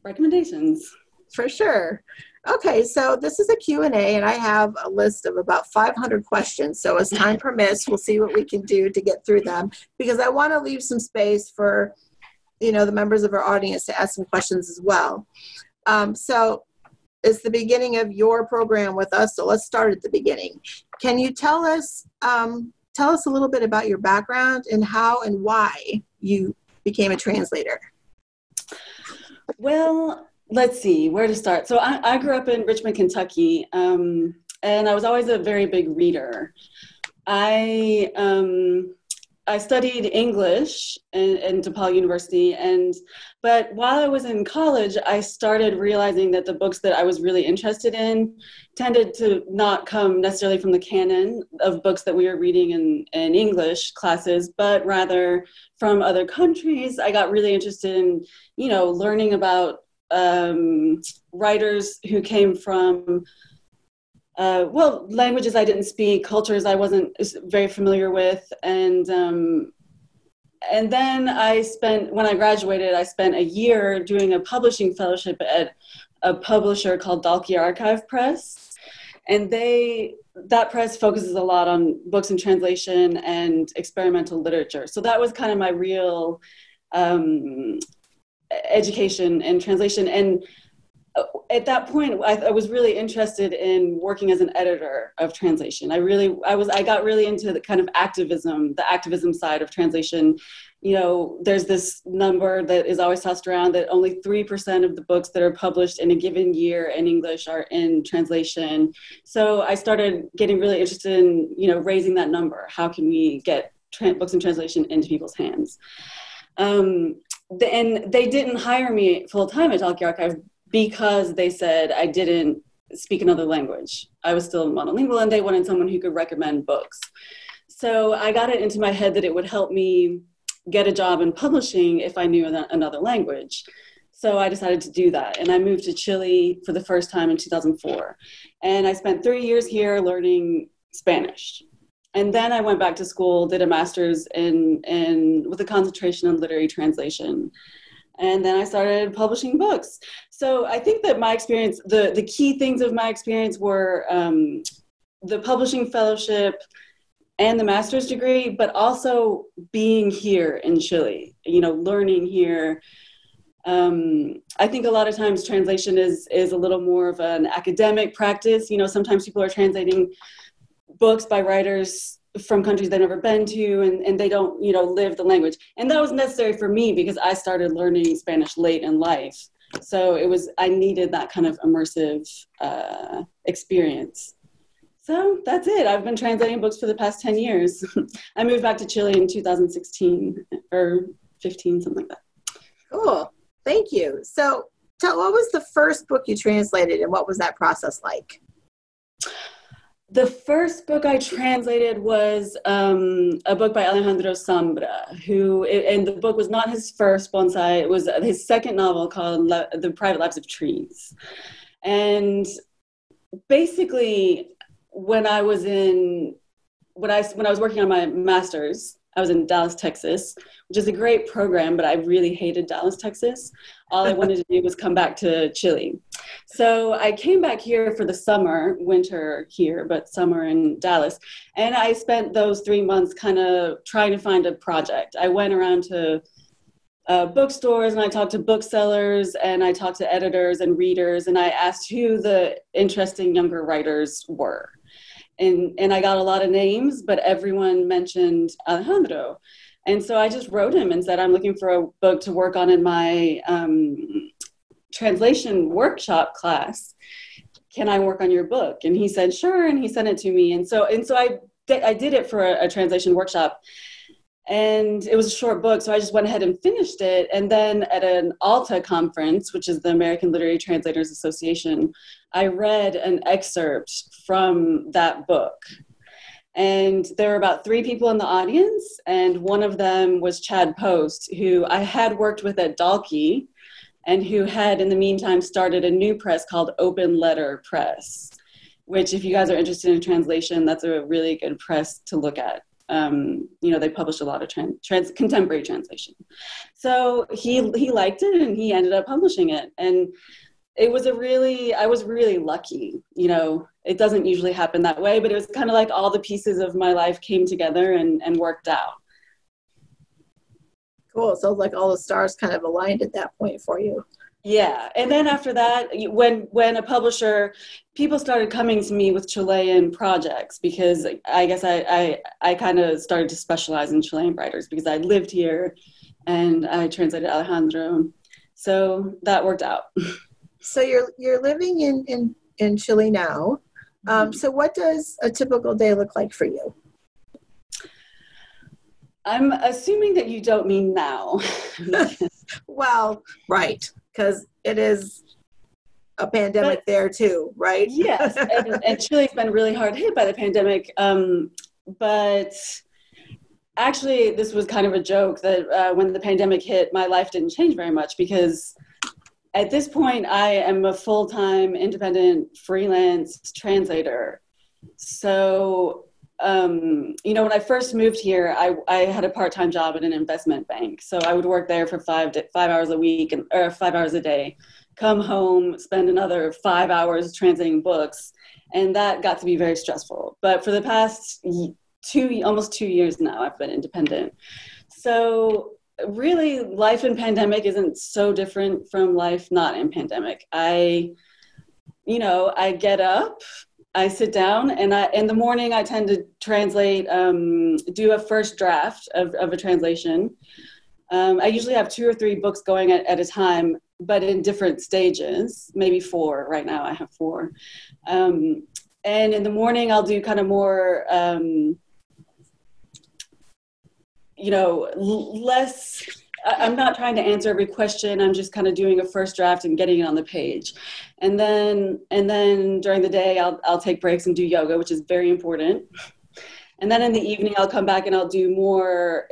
recommendations. For sure. Okay, so this is a Q&A, and I have a list of about 500 questions. So as time permits, we'll see what we can do to get through them, because I want to leave some space for, the members of our audience to ask some questions as well. So it's the beginning of your program with us, so let's start at the beginning. Can you tell us a little bit about your background and how and why you became a translator? Well, let's see where to start. So I grew up in Richmond, Kentucky, and I was always a very big reader. I studied English in DePaul University, but while I was in college, I started realizing that the books that I was really interested in tended to not come necessarily from the canon of books that we were reading in English classes, but rather from other countries. I got really interested in, learning about writers who came from languages I didn't speak, cultures I wasn't very familiar with, and then when I graduated, I spent a year doing a publishing fellowship at a publisher called Dalkey Archive Press, and that press focuses a lot on books in translation and experimental literature. So that was kind of my real education in translation. And at that point, I was really interested in working as an editor of translation. I got really into the kind of the activism side of translation. There's this number that is always tossed around that only 3% of the books that are published in a given year in English are in translation. So I started getting really interested in, raising that number. How can we get books in translation into people's hands? And they didn't hire me full-time at Dalkey Archive because they said I didn't speak another language. I was still monolingual, and they wanted someone who could recommend books. So I got it into my head that it would help me get a job in publishing if I knew another language. So I decided to do that, and I moved to Chile for the first time in 2004. And I spent 3 years here learning Spanish. And then I went back to school, did a master's with a concentration in literary translation. And then I started publishing books. So I think that my experience, the key things of my experience were the publishing fellowship and the master's degree, but also being here in Chile, learning here. I think a lot of times translation is a little more of an academic practice. Sometimes people are translating books by writers from countries they've never been to, and they don't, live the language. And that was necessary for me because I started learning Spanish late in life. So I needed that kind of immersive experience. So that's it. I've been translating books for the past 10 years. I moved back to Chile in 2016 or 15, something like that. Cool. Thank you. So what was the first book you translated, and what was that process like? The first book I translated was a book by Alejandro Zambra, and the book was not his first bonsai. It was his second novel called The Private Lives of Trees. And basically, when I was working on my master's, I was in Dallas, Texas, which is a great program, but I really hated Dallas, Texas. All I wanted to do was come back to Chile. So I came back here for the summer, winter here, but summer in Dallas. And I spent those 3 months kind of trying to find a project. I went around to bookstores, and I talked to booksellers, and I talked to editors and readers, and I asked who the interesting younger writers were. And I got a lot of names, but everyone mentioned Alejandro. And so I just wrote him and said, I'm looking for a book to work on in my translation workshop class. Can I work on your book? And he said, sure. And he sent it to me. And so I did it for a translation workshop. And it was a short book, so I just went ahead and finished it. And then at an ALTA conference, which is the American Literary Translators Association, I read an excerpt from that book. And there were about 3 people in the audience, and one of them was Chad Post, who I had worked with at Dalkey, and who had, in the meantime, started a new press called Open Letter Press, which, if you guys are interested in translation, that's a really good press to look at. They publish a lot of contemporary translation. So he liked it, and he ended up publishing it. And I was really lucky. You know, it doesn't usually happen that way, but it was kind of like all the pieces of my life came together and worked out. Cool. So like all the stars kind of aligned at that point for you. Yeah. And then after that, when a publisher, people started coming to me with Chilean projects, because I guess I kind of started to specialize in Chilean writers because I lived here and I translated Alejandro. So that worked out. So you're living in Chile now. So what does a typical day look like for you? I'm assuming that you don't mean now. Well, right, because it is a pandemic there too, right? Yes, and Chile's been really hard hit by the pandemic. But actually, this was kind of a joke that when the pandemic hit, my life didn't change very much, because at this point, I am a full-time independent freelance translator. So, you know, when I first moved here, I had a part-time job at an investment bank. So I would work there for 5 hours a week or 5 hours a day, come home, spend another 5 hours translating books. And that got to be very stressful. But for the past almost 2 years now, I've been independent. So really, life in pandemic isn't so different from life not in pandemic. I get up, I sit down, and in the morning I tend to translate, do a first draft of a translation. I usually have 2 or 3 books going at a time, but in different stages, maybe 4. Right now I have 4. And in the morning I'll do kind of more, less, I'm not trying to answer every question. I'm just kind of doing a first draft and getting it on the page. And then during the day, I'll take breaks and do yoga, which is very important. And then in the evening, I'll come back and I'll do more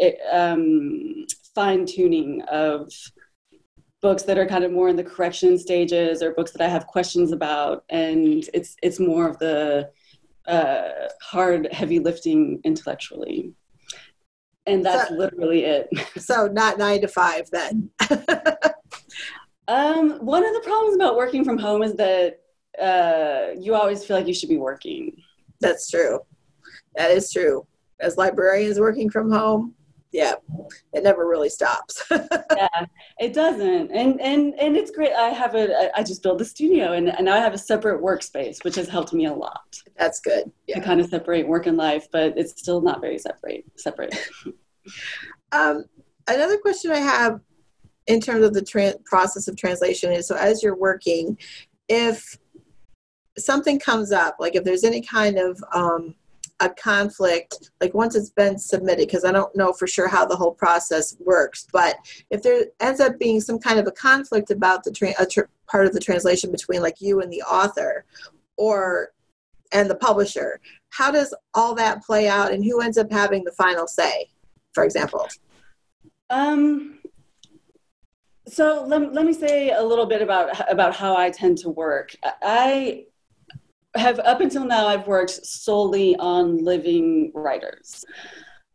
fine tuning of books that are kind of more in the correction stages, or books that I have questions about. And it's more of the hard, heavy lifting intellectually. And that's literally it. So not 9 to 5 then. One of the problems about working from home is that you always feel like you should be working. That's true. That is true. As librarians working from home, yeah, it never really stops. Yeah, it doesn't. And it's great. I just built a studio, and now I have a separate workspace, which has helped me a lot. That's good. Yeah. To kind of separate work and life, but it's still not very separate. Another question I have in terms of the process of translation is, so as you're working, if something comes up, like if there's any kind of a conflict, like once it's been submitted, because I don't know for sure how the whole process works, but if there ends up being some kind of a conflict about the part of the translation between like you and the author and the publisher, how does all that play out, and who ends up having the final say, for example? So let me say a little bit about how I tend to work. I have, up until now, I've worked solely on living writers.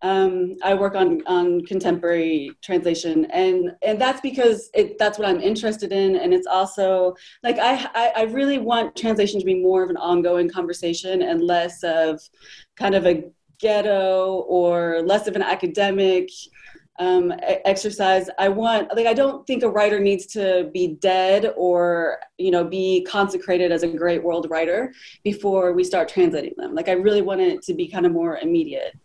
I work on contemporary translation, and that's because that's what I'm interested in. And it's also like, I really want translation to be more of an ongoing conversation and less of kind of a ghetto or less of an academic exercise. I don't think a writer needs to be dead or, be consecrated as a great world writer before we start translating them. Like, I really want it to be kind of more immediate.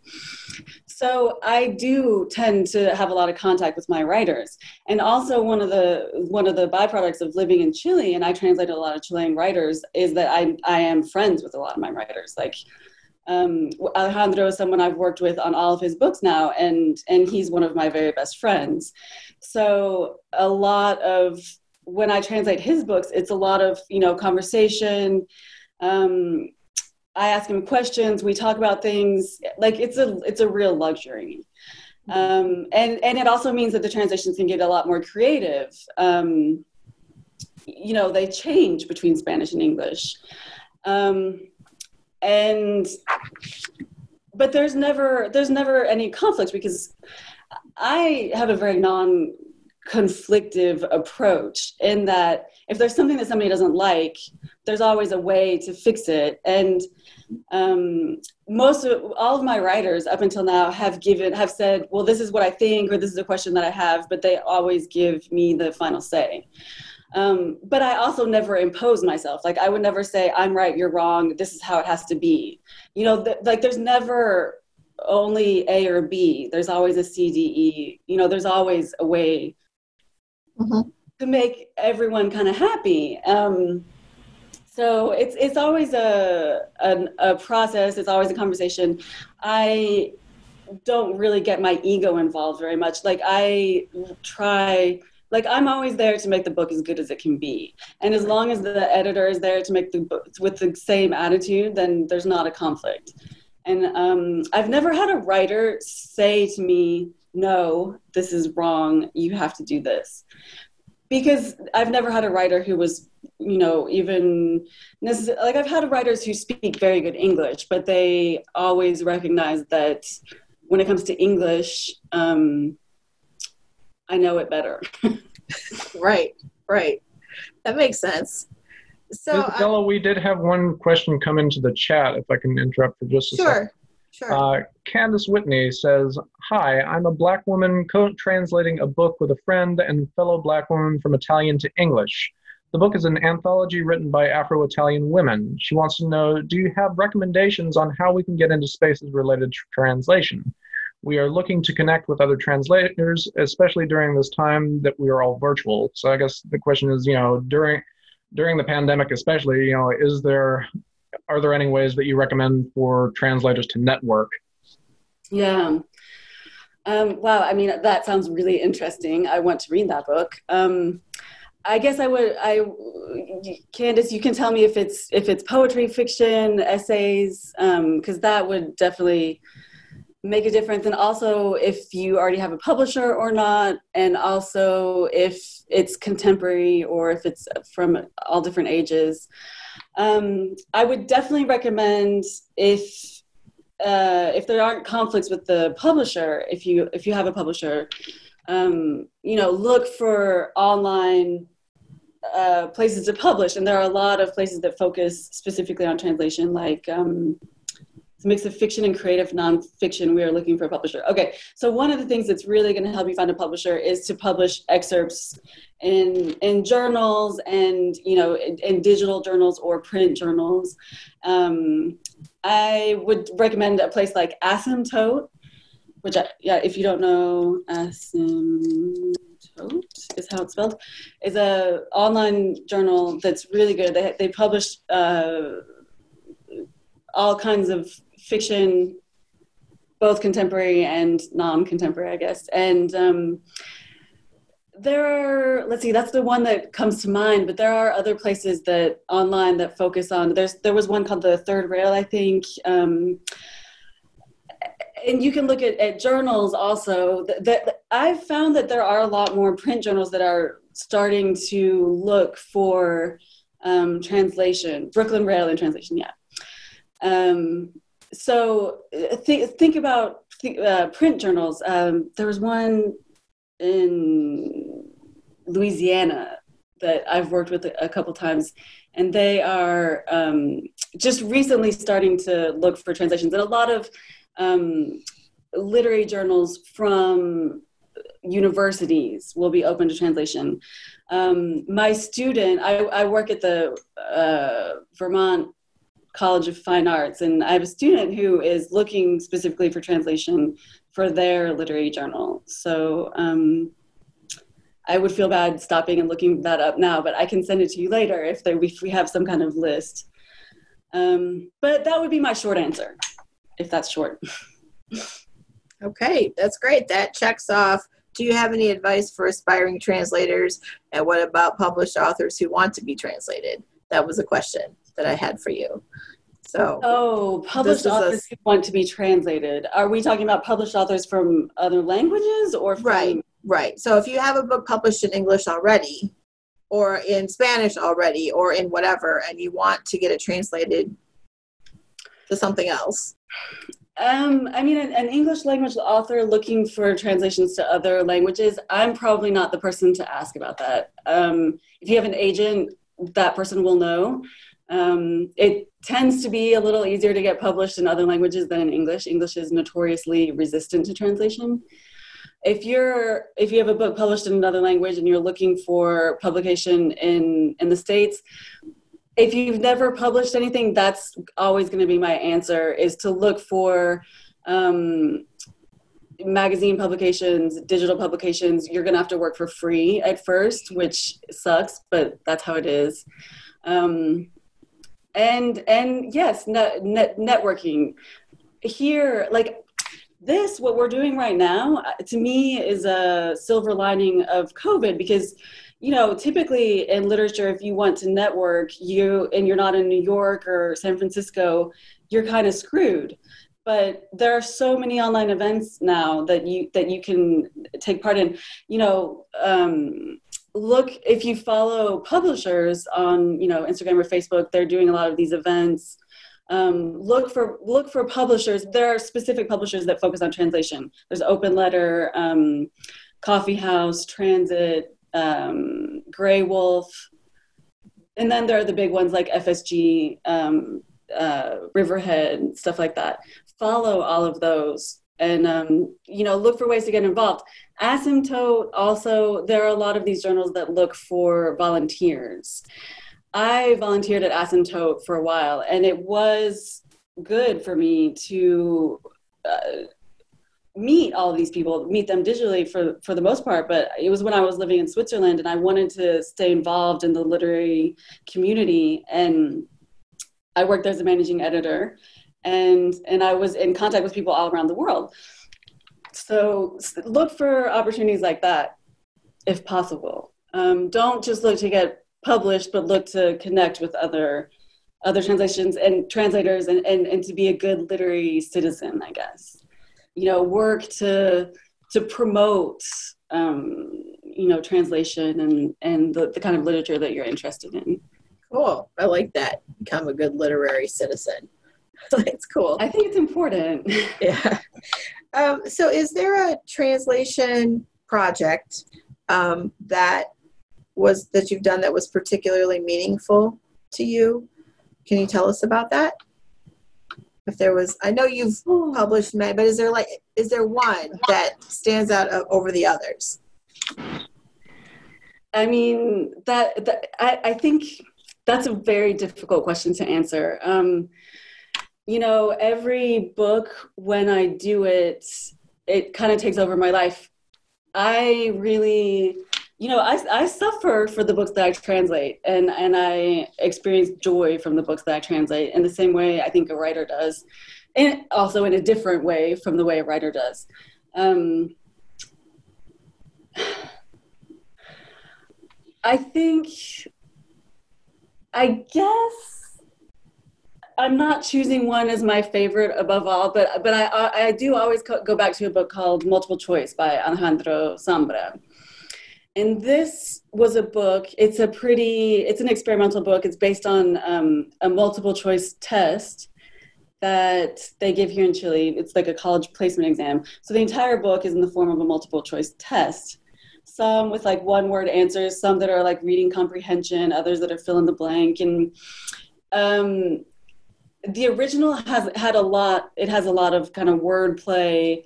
So I do tend to have a lot of contact with my writers. And also one of the byproducts of living in Chile, and I translate a lot of Chilean writers, is that I am friends with a lot of my writers. Like, Alejandro is someone I've worked with on all of his books now, and he's one of my very best friends. So a lot of, when I translate his books, it's a lot of, conversation. I ask him questions, we talk about things, like it's a real luxury. And it also means that the translations can get a lot more creative. They change between Spanish and English. But there's never any conflict, because I have a very conflictive approach, in that if there's something that somebody doesn't like, there's always a way to fix it. And all of my writers up until now have said, well, this is what I think, or this is a question that I have, but they always give me the final say. But I also never impose myself. Like, I would never say, I'm right, you're wrong, this is how it has to be. You know, like, there's never only A or B. There's always a C, D, E. You know, there's always a way to make everyone kind of happy. So it's always a process. It's always a conversation. I don't really get my ego involved very much. Like, I'm always there to make the book as good as it can be. And as long as the editor is there to make the book with the same attitude, then there's not a conflict. And I've never had a writer say to me, no, this is wrong, you have to do this. Because I've never had a writer who was, you know, even necessarily, like, I've had writers who speak very good English, but they always recognize that when it comes to English, I know it better. Right. That makes sense. So, Isabella, we did have one question come into the chat, if I can interrupt for just a second. Sure. Candace Whitney says, hi, I'm a Black woman co-translating a book with a friend and fellow Black woman from Italian to English. The book is an anthology written by Afro-Italian women. She wants to know, do you have recommendations on how we can get into spaces related to translation? We are looking to connect with other translators, especially during this time that we are all virtual. So I guess the question is, you know, during the pandemic especially, you know, are there any ways that you recommend for translators to network? Yeah. Wow. I mean, that sounds really interesting. I want to read that book. I guess Candace, you can tell me if it's poetry, fiction, essays, because that would definitely make a difference. And also if you already have a publisher or not, and also if it's contemporary or if it's from all different ages. I would definitely recommend, if there aren't conflicts with the publisher, if you have a publisher, you know, look for online places to publish. And there are a lot of places that focus specifically on translation, like it's a mix of fiction and creative nonfiction. We are looking for a publisher. Okay, so one of the things that's really going to help you find a publisher is to publish excerpts in journals, and, you know, in digital journals or print journals. I would recommend a place like Asymptote, which, if you don't know, Asymptote is how it's spelled, is a online journal that's really good. They publish all kinds of fiction, both contemporary and non-contemporary, I guess. And there are, let's see, that's the one that comes to mind, but there are other places that online that focus on, there was one called The Third Rail, I think. And you can look at journals also. I've found that there are a lot more print journals that are starting to look for translation, Brooklyn Rail and translation, yeah. So think about print journals. There was one in Louisiana that I've worked with a couple times, and they are just recently starting to look for translations. And a lot of literary journals from universities will be open to translation. My student, I work at the Vermont College of Fine Arts, and I have a student who is looking specifically for translation for their literary journal. So I would feel bad stopping and looking that up now, but I can send it to you later if we have some kind of list. But that would be my short answer, if that's short. Okay, that's great. That checks off. Do you have any advice for aspiring translators? And what about published authors who want to be translated? That was a question that I had for you. So, published authors who want to be translated. Are we talking about published authors from other languages or from... Right. So if you have a book published in English already, or in Spanish already, or in whatever, and you want to get it translated to something else. I mean, an English language author looking for translations to other languages, I'm probably not the person to ask about that. If you have an agent, that person will know. It tends to be a little easier to get published in other languages than in English. English is notoriously resistant to translation. If you have a book published in another language and you're looking for publication in the States, if you've never published anything, that's always going to be my answer, is to look for magazine publications, digital publications. You're going to have to work for free at first, which sucks, but that's how it is. And yes, networking here, like this, what we're doing right now, to me is a silver lining of COVID, because typically in literature, if you want to network, and you're not in New York or San Francisco, you're kind of screwed. But there are so many online events now that you can take part in. Look, if you follow publishers on Instagram or Facebook, they're doing a lot of these events. Look for publishers. There are specific publishers that focus on translation. There's Open Letter, Coffee House, Transit, Grey Wolf, and then there are the big ones like FSG, Riverhead, stuff like that. Follow all of those, and look for ways to get involved. Asymptote also, there are a lot of these journals that look for volunteers. I volunteered at Asymptote for a while, and it was good for me to meet all of these people, meet them digitally for the most part, but it was when I was living in Switzerland and I wanted to stay involved in the literary community, and I worked there as a managing editor, and I was in contact with people all around the world. So look for opportunities like that if possible. Don't just look to get published, but look to connect with other translations and translators, and to be a good literary citizen, I guess. Work to promote, translation and the kind of literature that you're interested in. Cool. I like that. Become a good literary citizen. It's cool. I think it's important. Yeah. So is there a translation project that you've done that was particularly meaningful to you? Can you tell us about that? If there was, I know you've published many, but is there one that stands out over the others? I mean, I think that's a very difficult question to answer. Every book, when I do it, it kind of takes over my life. I really, I suffer for the books that I translate, and I experience joy from the books that I translate in the same way I think a writer does, and also in a different way from the way a writer does. I guess I'm not choosing one as my favorite above all, but I do always go back to a book called Multiple Choice by Alejandro Zambra. And this was a book, it's an experimental book. It's based on a multiple choice test that they give here in Chile. It's like a college placement exam. So the entire book is in the form of a multiple choice test. Some with like one word answers, some that are like reading comprehension, others that are fill in the blank. And the original has a lot of kind of wordplay,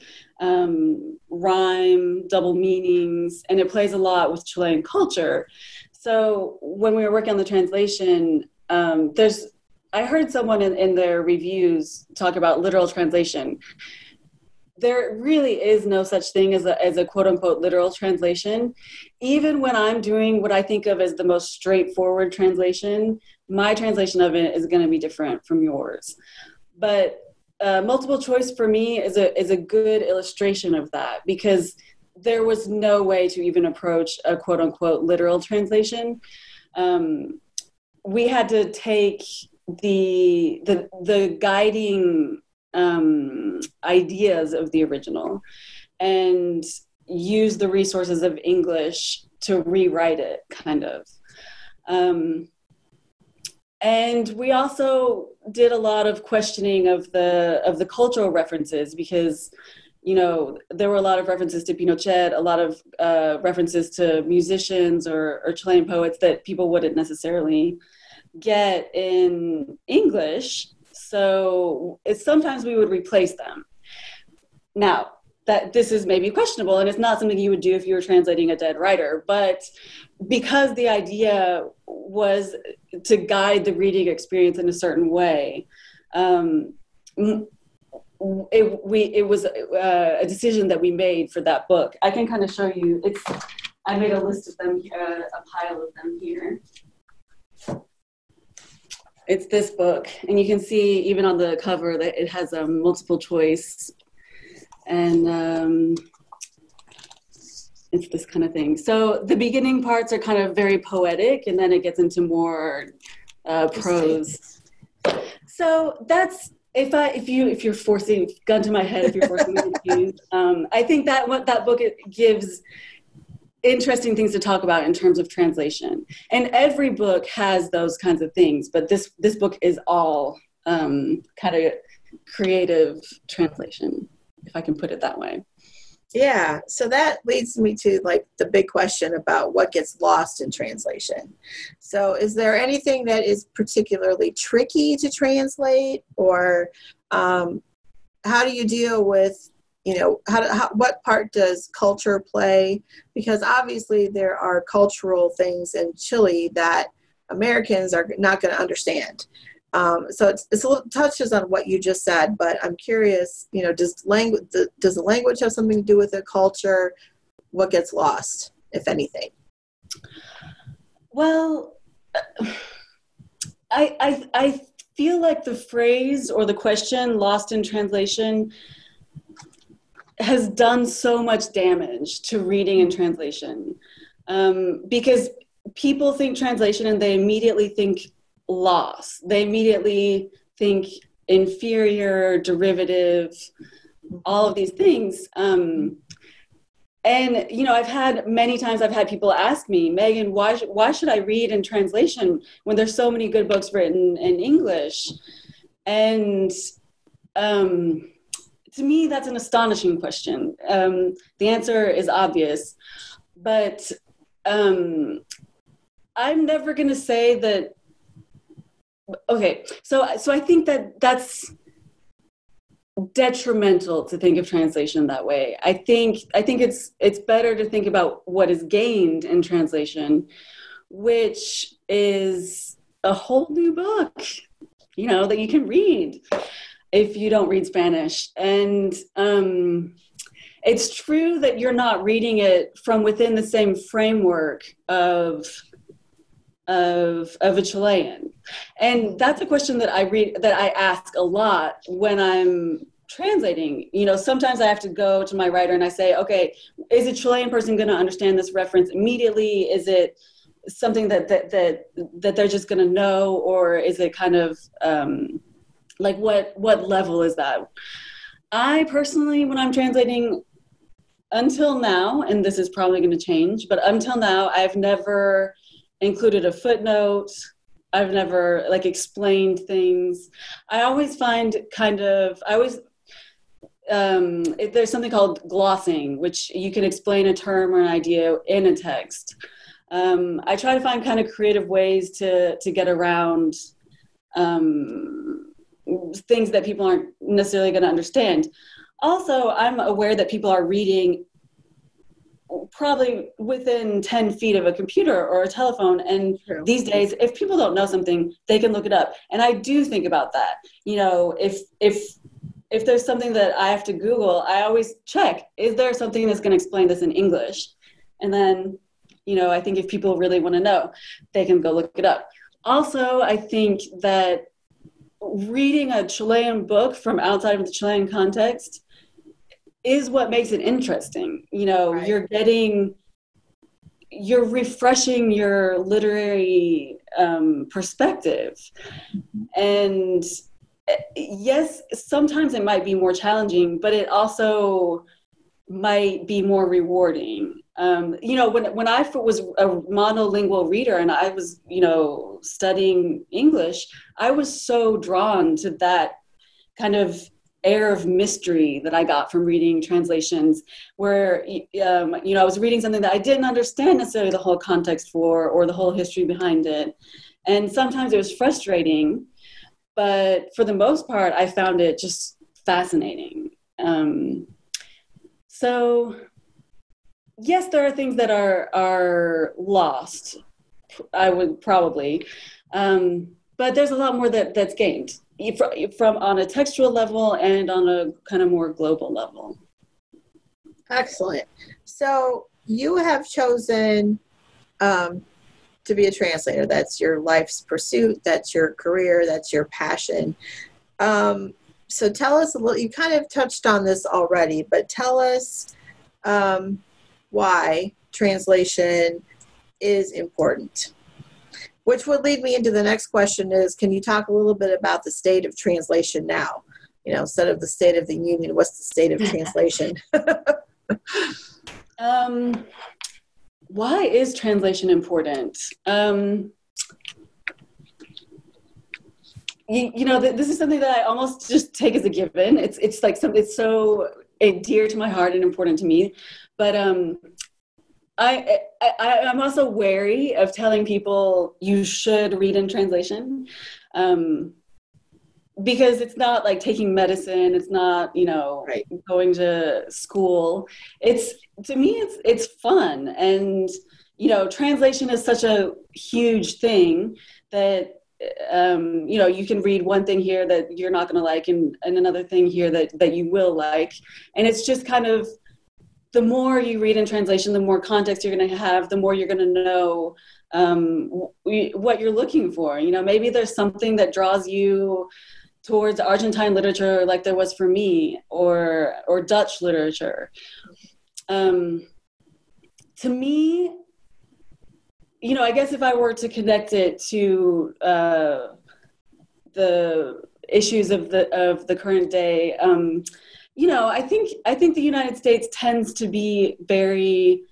rhyme, double meanings, and it plays a lot with Chilean culture. So when we were working on the translation, I heard someone in their reviews talk about literal translation. There really is no such thing as a quote unquote literal translation. Even when I'm doing what I think of as the most straightforward translation, my translation of it is going to be different from yours. But multiple choice for me is a good illustration of that, because there was no way to even approach a quote unquote literal translation. We had to take the guiding ideas of the original and use the resources of English to rewrite it, kind of. And we also did a lot of questioning of the cultural references, because, you know, there were a lot of references to Pinochet, a lot of references to musicians or Chilean poets that people wouldn't necessarily get in English. So sometimes we would replace them. Now, that this is maybe questionable, and it's not something you would do if you were translating a dead writer, but because the idea was to guide the reading experience in a certain way, it was a decision that we made for that book. I can kind of show you. I made a list of them, a pile of them here. It's this book, and you can see even on the cover that it has a multiple choice, and it's this kind of thing. So the beginning parts are kind of very poetic, and then it gets into more prose. So that's if you're forcing, gun to my head, if you're forcing me to choose, I think that what that book gives interesting things to talk about in terms of translation. And every book has those kinds of things, but this book is all kind of creative translation, if I can put it that way. Yeah, so that leads me to like the big question about what gets lost in translation. So is there anything that is particularly tricky to translate, or how do you deal with, you know, what part does culture play? Because obviously there are cultural things in Chile that Americans are not going to understand. So it's a little touches on what you just said, but I'm curious, you know, does the language have something to do with the culture? What gets lost, if anything? Well, I feel like the phrase or the question lost in translation has done so much damage to reading and translation, because people think translation and they immediately think loss. They immediately think inferior, derivative, all of these things. And, you know, I've had people ask me, Megan, why should I read in translation when there's so many good books written in English? And to me, that's an astonishing question. The answer is obvious, but I'm never going to say that. Okay, so I think that's detrimental to think of translation that way. I think it's better to think about what is gained in translation, which is a whole new book, you know, that you can read if you don't read Spanish. And it's true that you're not reading it from within the same framework of a Chilean. And that's a question that I ask a lot when I'm translating. You know, sometimes I have to go to my writer and I say, okay, is a Chilean person going to understand this reference immediately? Is it something that they're just going to know, or is it kind of like what level is that? I personally, when I'm translating, until now, and this is probably going to change, but until now, I've never included a footnote. I've never like explained things. I always find there's something called glossing, which you can explain a term or an idea in a text. I try to find kind of creative ways to get around things that people aren't necessarily going to understand. Also, I'm aware that people are reading probably within 10 feet of a computer or a telephone. And True. These days, if people don't know something, they can look it up. And I do think about that. You know, if there's something that I have to Google, I always check, is there something that's going to explain this in English? And then, you know, I think if people really want to know, they can go look it up. Also, I think that reading a Chilean book from outside of the Chilean context is what makes it interesting. You know, right. You're refreshing your literary perspective. And yes, sometimes it might be more challenging, but it also might be more rewarding. When I was a monolingual reader and I was, studying English, I was so drawn to that kind of air of mystery that I got from reading translations where, I was reading something that I didn't understand necessarily the whole context for or the whole history behind it. And sometimes it was frustrating, but for the most part, I found it just fascinating. So yes, there are things that are lost, I would probably, but there's a lot more that's gained from on a textual level and on a kind of more global level. Excellent. So you have chosen to be a translator. That's your life's pursuit. That's your career. That's your passion. So tell us a little, you kind of touched on this already, but tell us why translation is important. Which would lead me into the next question is, can you talk a little bit about the state of translation now? Instead of the state of the union, what's the state of translation? Why is translation important? This is something that I almost just take as a given. It's like something that's so dear to my heart and important to me. But I'm also wary of telling people you should read in translation, because it's not like taking medicine. It's not, right. Going to school. To me, it's fun. And, translation is such a huge thing that, you can read one thing here that you're not going to like and another thing here that you will like. And it's just kind of, the more you read in translation, the more context you're going to have, the more you're going to know what you're looking for. Maybe there's something that draws you towards Argentine literature like there was for me, or Dutch literature. To me, I guess if I were to connect it to the issues of the current day, I think the United States tends to be very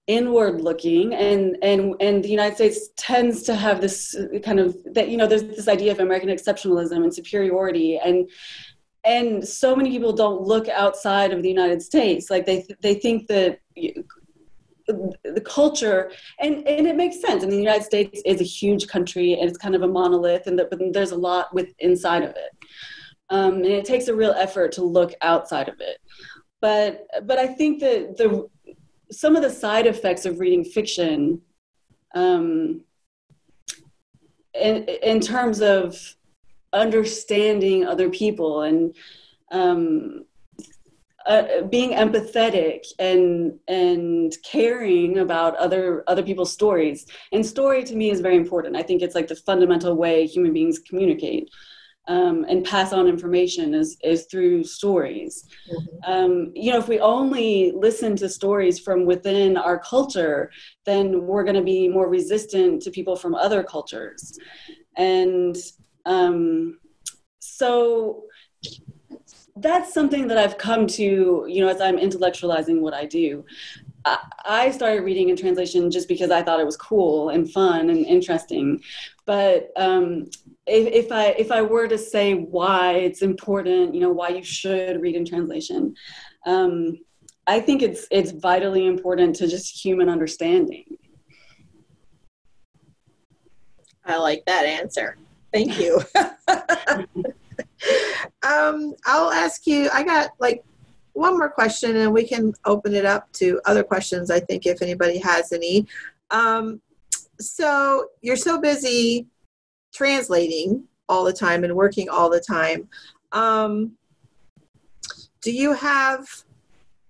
inward looking, and the United States tends to have this kind of that, there's this idea of American exceptionalism and superiority, and so many people don't look outside of the United States. Like they think that the culture, and it makes sense. And the United States is a huge country and it's kind of a monolith, but there's a lot inside of it. And it takes a real effort to look outside of it. But I think that some of the side effects of reading fiction, in terms of understanding other people and being empathetic and caring about other people's stories. And story to me is very important. I think it's like the fundamental way human beings communicate. And pass on information is through stories. Mm-hmm. If we only listen to stories from within our culture, then we're going to be more resistant to people from other cultures. And so that's something that I've come to, as I'm intellectualizing what I do. I started reading in translation just because I thought it was cool and fun and interesting. But if I were to say why it's important, why you should read in translation, I think it's vitally important to just human understanding. I like that answer. Thank you. I'll ask you, I got one more question and we can open it up to other questions, I think, if anybody has any. So you're so busy translating all the time and working all the time. Do you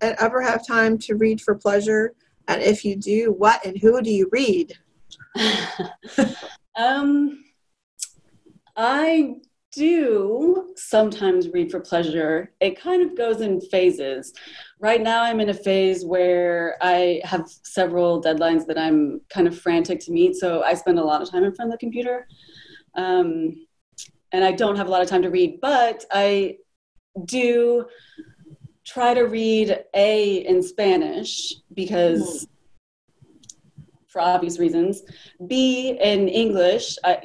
ever have time to read for pleasure? And if you do, what and who do you read? I do sometimes read for pleasure. It kind of goes in phases. Right now I'm in a phase where I have several deadlines that I'm kind of frantic to meet, so I spend a lot of time in front of the computer. And I don't have a lot of time to read, but I do try to read in Spanish because for obvious reasons, B in English. I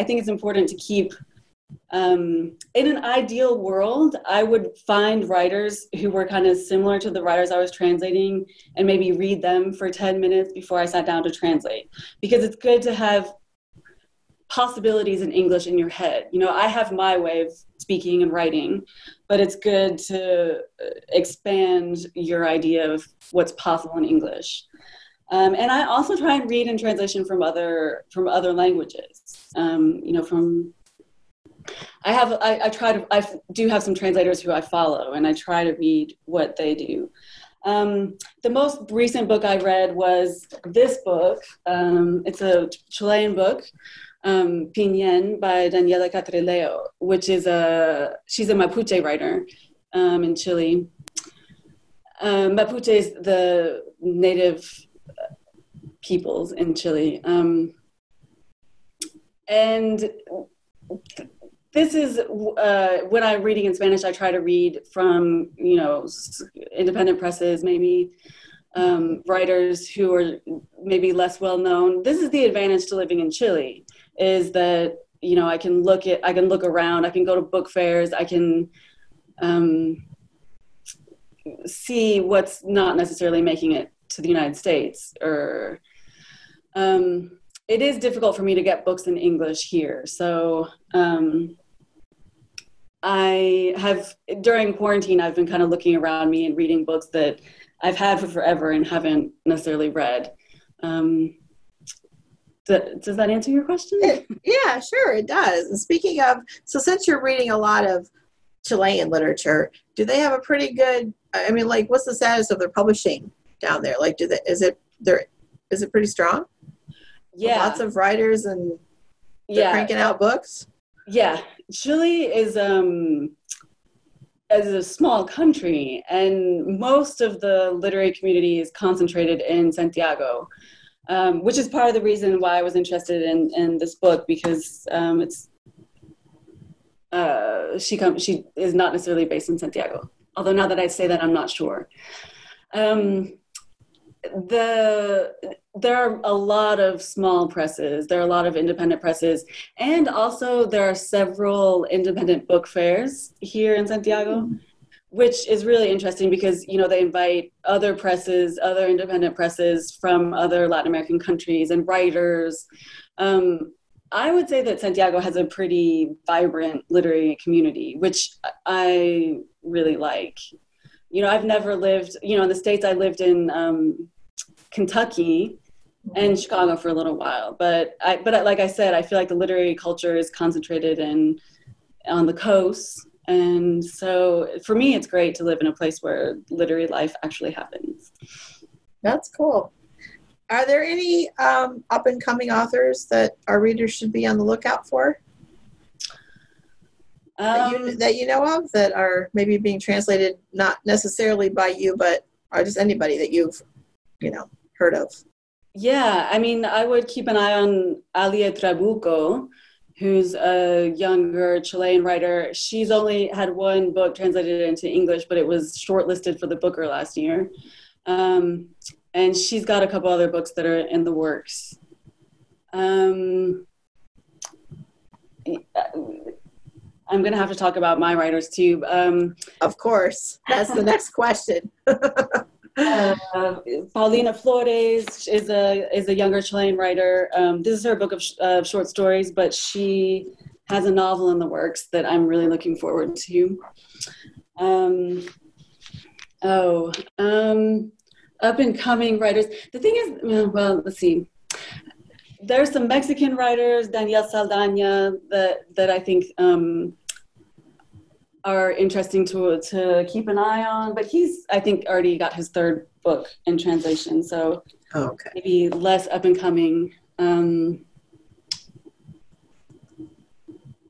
think it's important to keep, in an ideal world, I would find writers who were kind of similar to the writers I was translating and maybe read them for 10 minutes before I sat down to translate, because it's good to have possibilities in English in your head. I have my way of speaking and writing, but it's good to expand your idea of what's possible in English. And I also try and read in translation from other languages. I do have some translators who I follow, and I try to read what they do. The most recent book I read was this book. It's a Chilean book, Piñén by Daniela Catrileo, which is she's a Mapuche writer in Chile. Mapuche is the native peoples in Chile. And this is, when I'm reading in Spanish, I try to read from, independent presses, maybe writers who are maybe less well known. This is the advantage to living in Chile, is that, I can look around, I can go to book fairs, I can see what's not necessarily making it to the United States, or it is difficult for me to get books in English here. So during quarantine, I've been kind of looking around me and reading books that I've had for forever and haven't necessarily read. Does that answer your question? Yeah, sure, it does. And speaking of, so since you're reading a lot of Chilean literature, do they have a pretty good, what's the status of their publishing down there? Is it pretty strong? Yeah. With lots of writers and they're cranking out books? Yeah. Chile is a small country, and most of the literary community is concentrated in Santiago, which is part of the reason why I was interested in this book, because she is not necessarily based in Santiago. Although now that I say that, I'm not sure. There are a lot of small presses. There are a lot of independent presses. And also there are several independent book fairs here in Santiago, which is really interesting because, they invite other presses, other independent presses from other Latin American countries and writers. I would say that Santiago has a pretty vibrant literary community, which I really like. I've never lived, in the States. I lived in Kentucky and Chicago for a little while, but like I said, I feel like the literary culture is concentrated on the coast, and so for me, it's great to live in a place where literary life actually happens. That's cool. Are there any up and coming authors that our readers should be on the lookout for? That you know of, that are maybe being translated, not necessarily by you, but are just anybody that you've, heard of? Yeah, I would keep an eye on Alia Trabuco, who's a younger Chilean writer. She's only had one book translated into English, but it was shortlisted for the Booker last year. And she's got a couple other books that are in the works. I'm going to have to talk about my writers too. Of course. That's the next question. Paulina Flores is a younger Chilean writer. This is her book of short stories, but she has a novel in the works that I'm really looking forward to. Up and coming writers. The thing is, let's see. There's some Mexican writers, Daniel Saldaña, that I think are interesting to keep an eye on, but he's, I think, already got his third book in translation, so maybe less up and coming.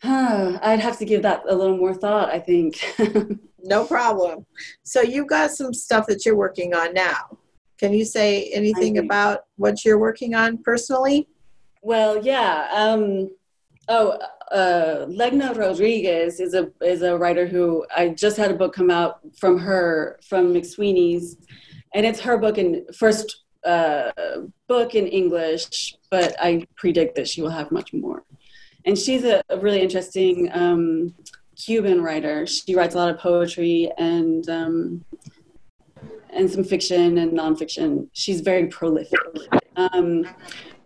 I'd have to give that a little more thought, I think. No problem. So you've got some stuff that you're working on now. Can you say anything about what you're working on personally? Well, yeah. Legna Rodriguez is a writer who I just had a book come out from McSweeney's, and it's her first book in English, but I predict that she will have much more. And she's a really interesting Cuban writer. She writes a lot of poetry and some fiction and nonfiction. She's very prolific.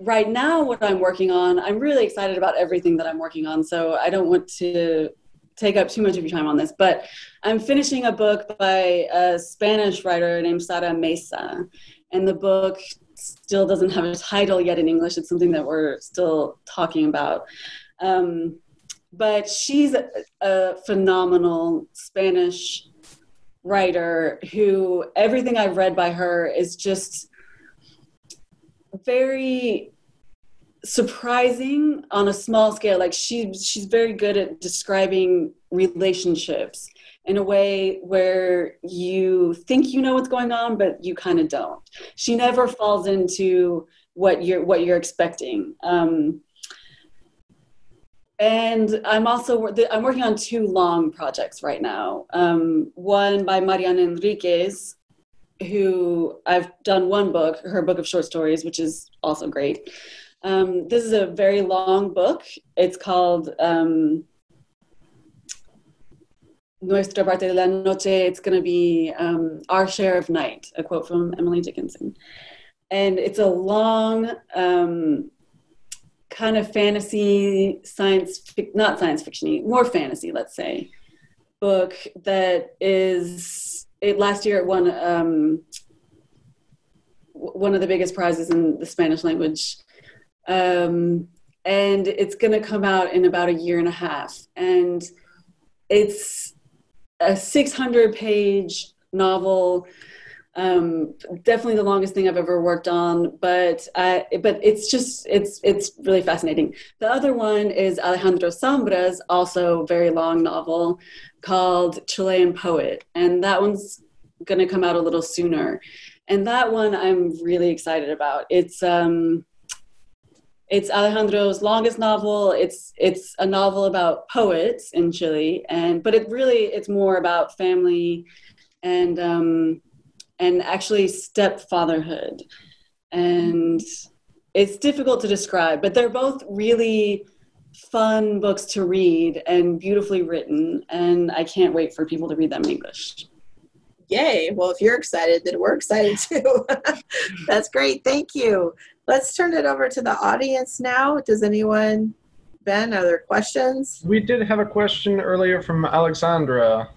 Right now, what I'm working on, I'm really excited about everything that I'm working on, so I don't want to take up too much of your time on this, but I'm finishing a book by a Spanish writer named Sara Mesa, and the book still doesn't have a title yet in English. It's something that we're still talking about. But she's a phenomenal Spanish writer who everything I've read by her is just very surprising on a small scale. Like she's very good at describing relationships in a way where you think you know what's going on, but you kind of don't. She never falls into what you're expecting. And I'm working on 2 long projects right now. One by Mariana Enriquez, who I've done one book, her book of short stories, which is also great. This is a very long book. It's called Nuestra parte de la noche. It's going to be Our Share of Night, a quote from Emily Dickinson. And it's a long kind of fantasy, not science fiction-y, more fantasy, let's say, book that last year it won one of the biggest prizes in the Spanish language. And it's going to come out in about 1.5 years. And it's a 600-page novel. Definitely the longest thing I've ever worked on, but it's really fascinating. The other one is Alejandro Zambra's also very long novel called Chilean Poet, and that one's going to come out a little sooner. And that one I'm really excited about. It's Alejandro's longest novel. It's a novel about poets in Chile, but it's more about family and actually stepfatherhood. And it's difficult to describe, but they're both really fun books to read and beautifully written. And I can't wait for people to read them in English. Yay. Well, if you're excited, then we're excited too. That's great. Thank you. Let's turn it over to the audience now. Does anyone, Ben, are there questions? We did have a question earlier from Alexandra.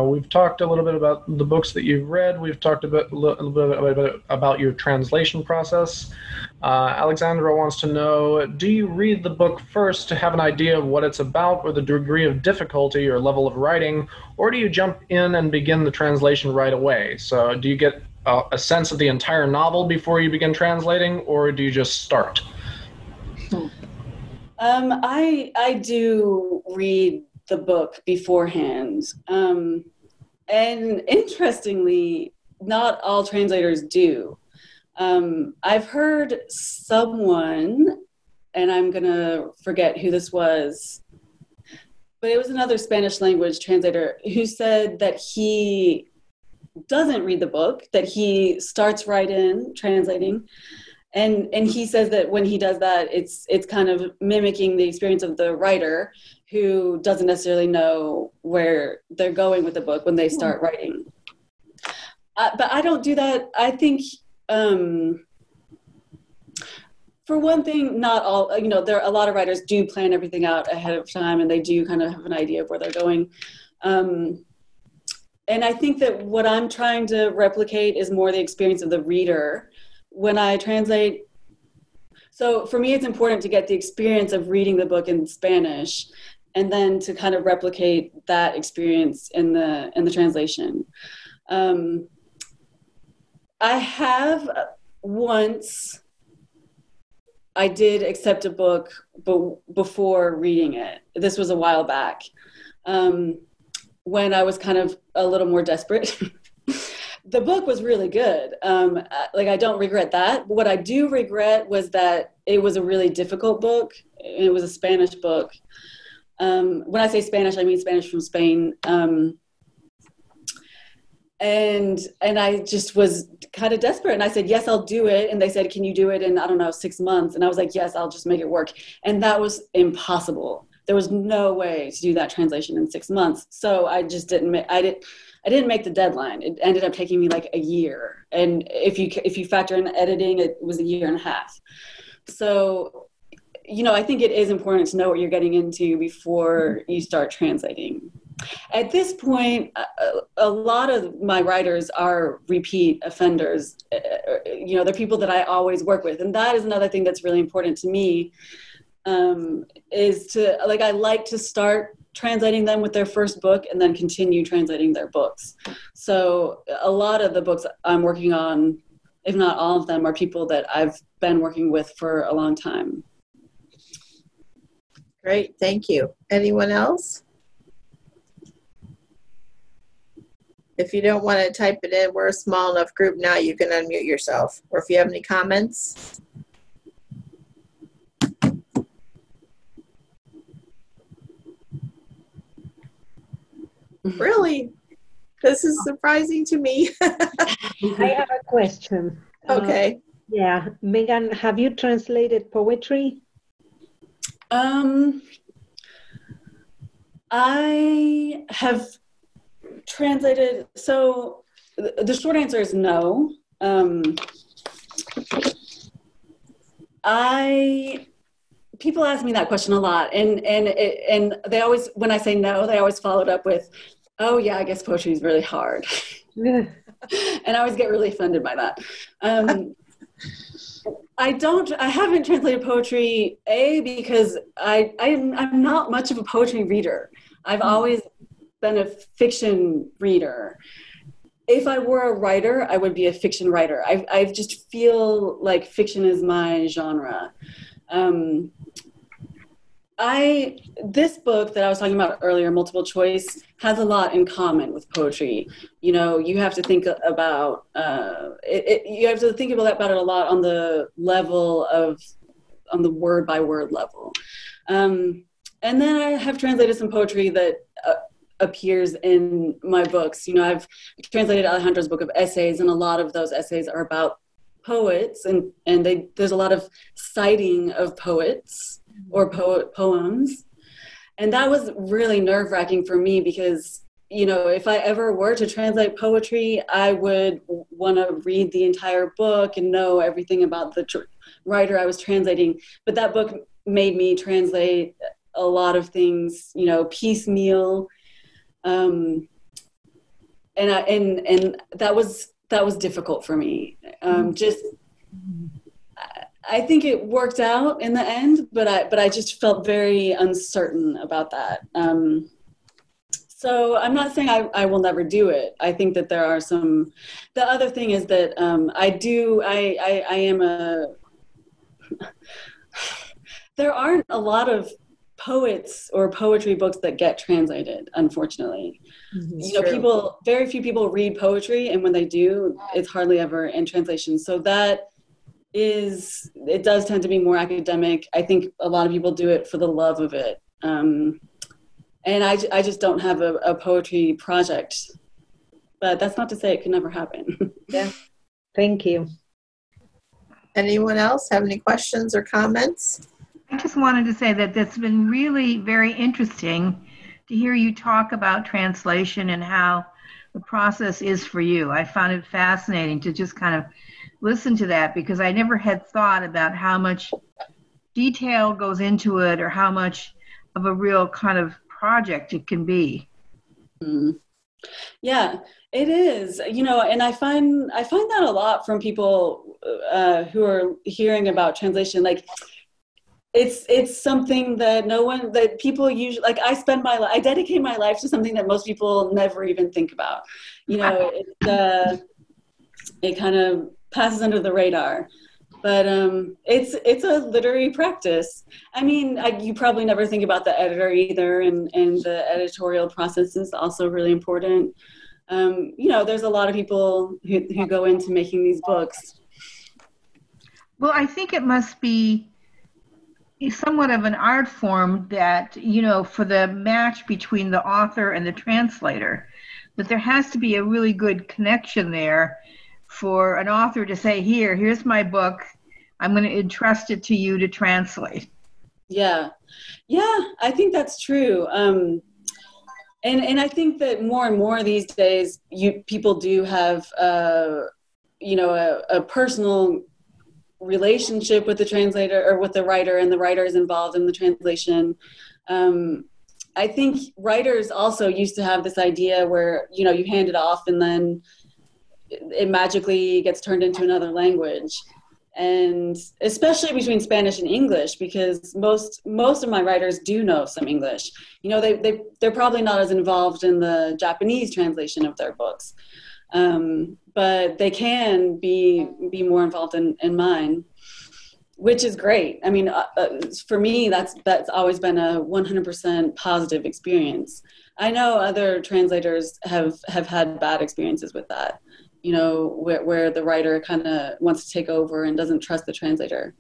We've talked a little bit about the books that you've read. We've talked a little bit about your translation process. Alexandra wants to know, do you read the book first to have an idea of what it's about or the degree of difficulty or level of writing, or do you jump in and begin the translation right away? So do you get a sense of the entire novel before you begin translating, or do you just start? I do read the book beforehand. And interestingly, not all translators do. I've heard someone, and I'm going to forget who this was, but it was another Spanish language translator who said that he doesn't read the book, that he starts right in translating. And he says that when he does that, it's kind of mimicking the experience of the writer who doesn't necessarily know where they're going with the book when they start writing. But I don't do that. I think, for one thing, not all, there are a lot of writers do plan everything out ahead of time, and they do kind of have an idea of where they're going. And I think that what I'm trying to replicate is more the experience of the reader when I translate. So for me, it's important to get the experience of reading the book in Spanish and then to kind of replicate that experience in the translation. I have once, I did accept a book before reading it. This was a while back when I was kind of a little more desperate. the book was really good. Like, I don't regret that. What I do regret was that it was a really difficult book. It was a Spanish book. When I say Spanish, I mean Spanish from Spain. And I just was kind of desperate. And I said, yes, I'll do it. And they said, can you do it in, I don't know, 6 months? And I was like, yes, I'll just make it work. And that was impossible. There was no way to do that translation in 6 months. So I just didn't make the deadline. It ended up taking me like a year. And if you factor in editing, it was a year and a half. So, I think it is important to know what you're getting into before you start translating. At this point, a lot of my writers are repeat offenders. They're people that I always work with. And that is another thing that's really important to me, is to, like, I like to start translating them with their first book and then continue translating their books. So a lot of the books I'm working on, if not all of them, are people that I've been working with for a long time. Great, thank you. Anyone else? If you don't want to type it in, we're a small enough group now, you can unmute yourself. Or if you have any comments. Really? This is surprising to me. I have a question. Okay. Yeah. Megan, have you translated poetry? I have translated, so the short answer is no. People ask me that question a lot, and they always, when I say no, they always follow it up with, oh yeah, I guess poetry is really hard. And I always get really offended by that. I haven't translated poetry, because I'm not much of a poetry reader. I've always been a fiction reader. If I were a writer, I would be a fiction writer. I just feel like fiction is my genre. This book that I was talking about earlier, Multiple Choice, has a lot in common with poetry. You have to think about you have to think about it a lot on the level on the word by word level. And then I have translated some poetry that appears in my books. I've translated Alejandra's book of essays, and a lot of those essays are about poets, and there's a lot of citing of poets or poems. And that was really nerve-wracking for me, because if I ever were to translate poetry, I would want to read the entire book and know everything about the writer I was translating. But that book made me translate a lot of things, piecemeal. And that was difficult for me. I think it worked out in the end, but I just felt very uncertain about that. So I'm not saying I will never do it. I think that there are some. The other thing is that there aren't a lot of poets or poetry books that get translated, unfortunately. Very few people read poetry, and when they do, it's hardly ever in translation. So it does tend to be more academic. I think a lot of people do it for the love of it. And I just don't have a poetry project, but that's not to say it could never happen. Yeah. Thank you. Anyone else have any questions or comments? I just wanted to say that it's been really very interesting to hear you talk about translation and how the process is for you. I found it fascinating to just kind of listen to that, because I never had thought about how much detail goes into it, or how much of a real kind of project it can be. Yeah, it is. And I find that a lot from people who are hearing about translation. Like, it's something that people usually, like, I dedicate my life to something that most people never even think about. It kind of passes under the radar, but it's a literary practice. I mean, you probably never think about the editor either, and the editorial process is also really important. there's a lot of people who go into making these books. Well, I think it must be somewhat of an art form that, for the match between the author and the translator, that there has to be a really good connection there for an author to say, here's my book. I'm going to entrust it to you to translate. Yeah, I think that's true. And I think that more and more these days, people do have, a personal relationship with the translator or with the writer, and the writer is involved in the translation. I think writers also used to have this idea where, you hand it off and then it magically gets turned into another language. And especially between Spanish and English, because most of my writers do know some English. They're probably not as involved in the Japanese translation of their books, but they can be more involved in mine, which is great. I mean, for me, that's always been a 100% positive experience. I know other translators have had bad experiences with that. Where the writer kind of wants to take over and doesn't trust the translator.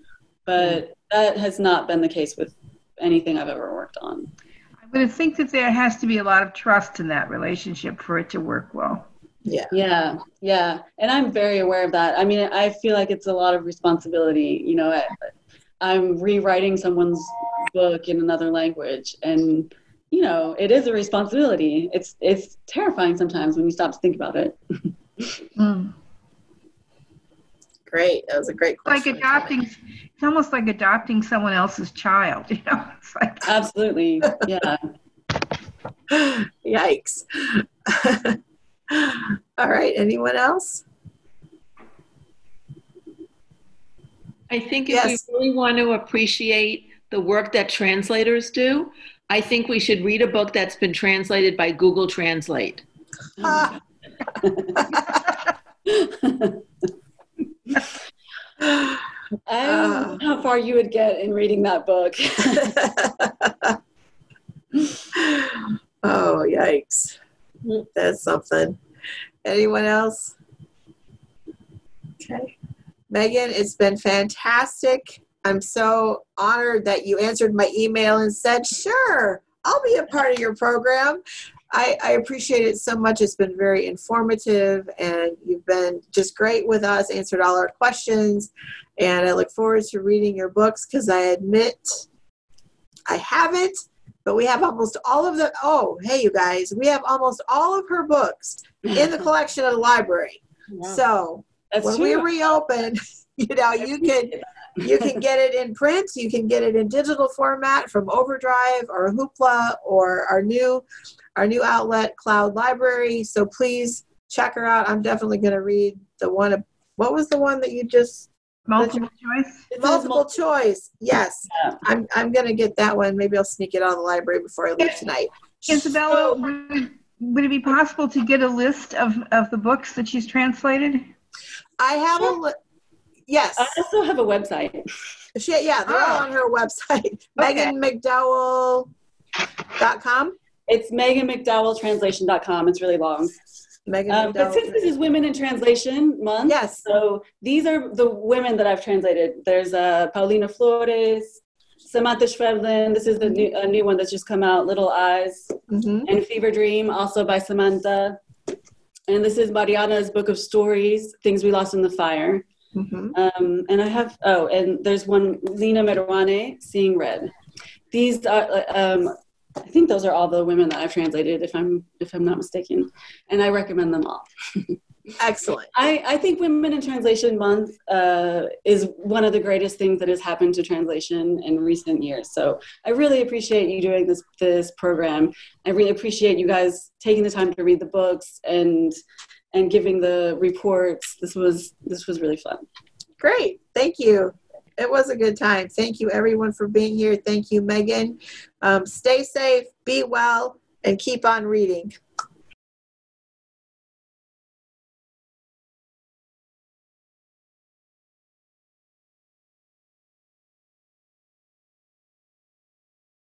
But that has not been the case with anything I've ever worked on. I would think that there has to be a lot of trust in that relationship for it to work well. Yeah. And I'm very aware of that. I mean, I feel like it's a lot of responsibility. I'm rewriting someone's book in another language, and it is a responsibility. It's terrifying sometimes when you stop to think about it. Great. That was a great question. It's almost like adopting someone else's child, It's like Absolutely. Yeah. Yikes. All right. Anyone else? I think if we really want to appreciate the work that translators do, I think we should read a book that's been translated by Google Translate. I don't know how far you would get in reading that book. Oh, yikes. That's something. Anyone else? Okay. Megan, it's been fantastic. I'm so honored that you answered my email and said, sure, I'll be a part of your program. I appreciate it so much. It's been very informative, and you've been just great with us, answered all our questions, and I look forward to reading your books, because I admit I haven't, but we have almost all of hey, you guys, we have almost all of her books in the collection of the library. Wow. So when we reopen, you can get it in print, you can get it in digital format from Overdrive or Hoopla or our new outlet, Cloud Library. So please check her out. I'm definitely going to read the one. What was the one that you just? Multiple choice. Multiple choice. Yes, yeah. I'm going to get that one. Maybe I'll sneak it out of the library before I leave tonight. Isabella, would it be possible to get a list of the books that she's translated? I have yes. I also have a website. They're all on her website. Okay. MeganMcDowell.com. It's MeganMcDowellTranslation.com. It's really long. But since this is Women in Translation Month, yes. So these are the women that I've translated. There's Paulina Flores, Samantha Schweblin. This is a new one that's just come out, Little Eyes, and Fever Dream, also by Samantha. And this is Mariana's book of stories, Things We Lost in the Fire. And I have, and there's one, Lina Meruane, Seeing Red. These are, I think those are all the women that I've translated, if I'm not mistaken, and I recommend them all. Excellent. I think Women in Translation Month is one of the greatest things that has happened to translation in recent years. So I really appreciate you doing this program. I really appreciate you guys taking the time to read the books and giving the reports. This was really fun. Great. Thank you. It was a good time. Thank you, everyone, for being here. Thank you, Megan. Stay safe, be well, and keep on reading.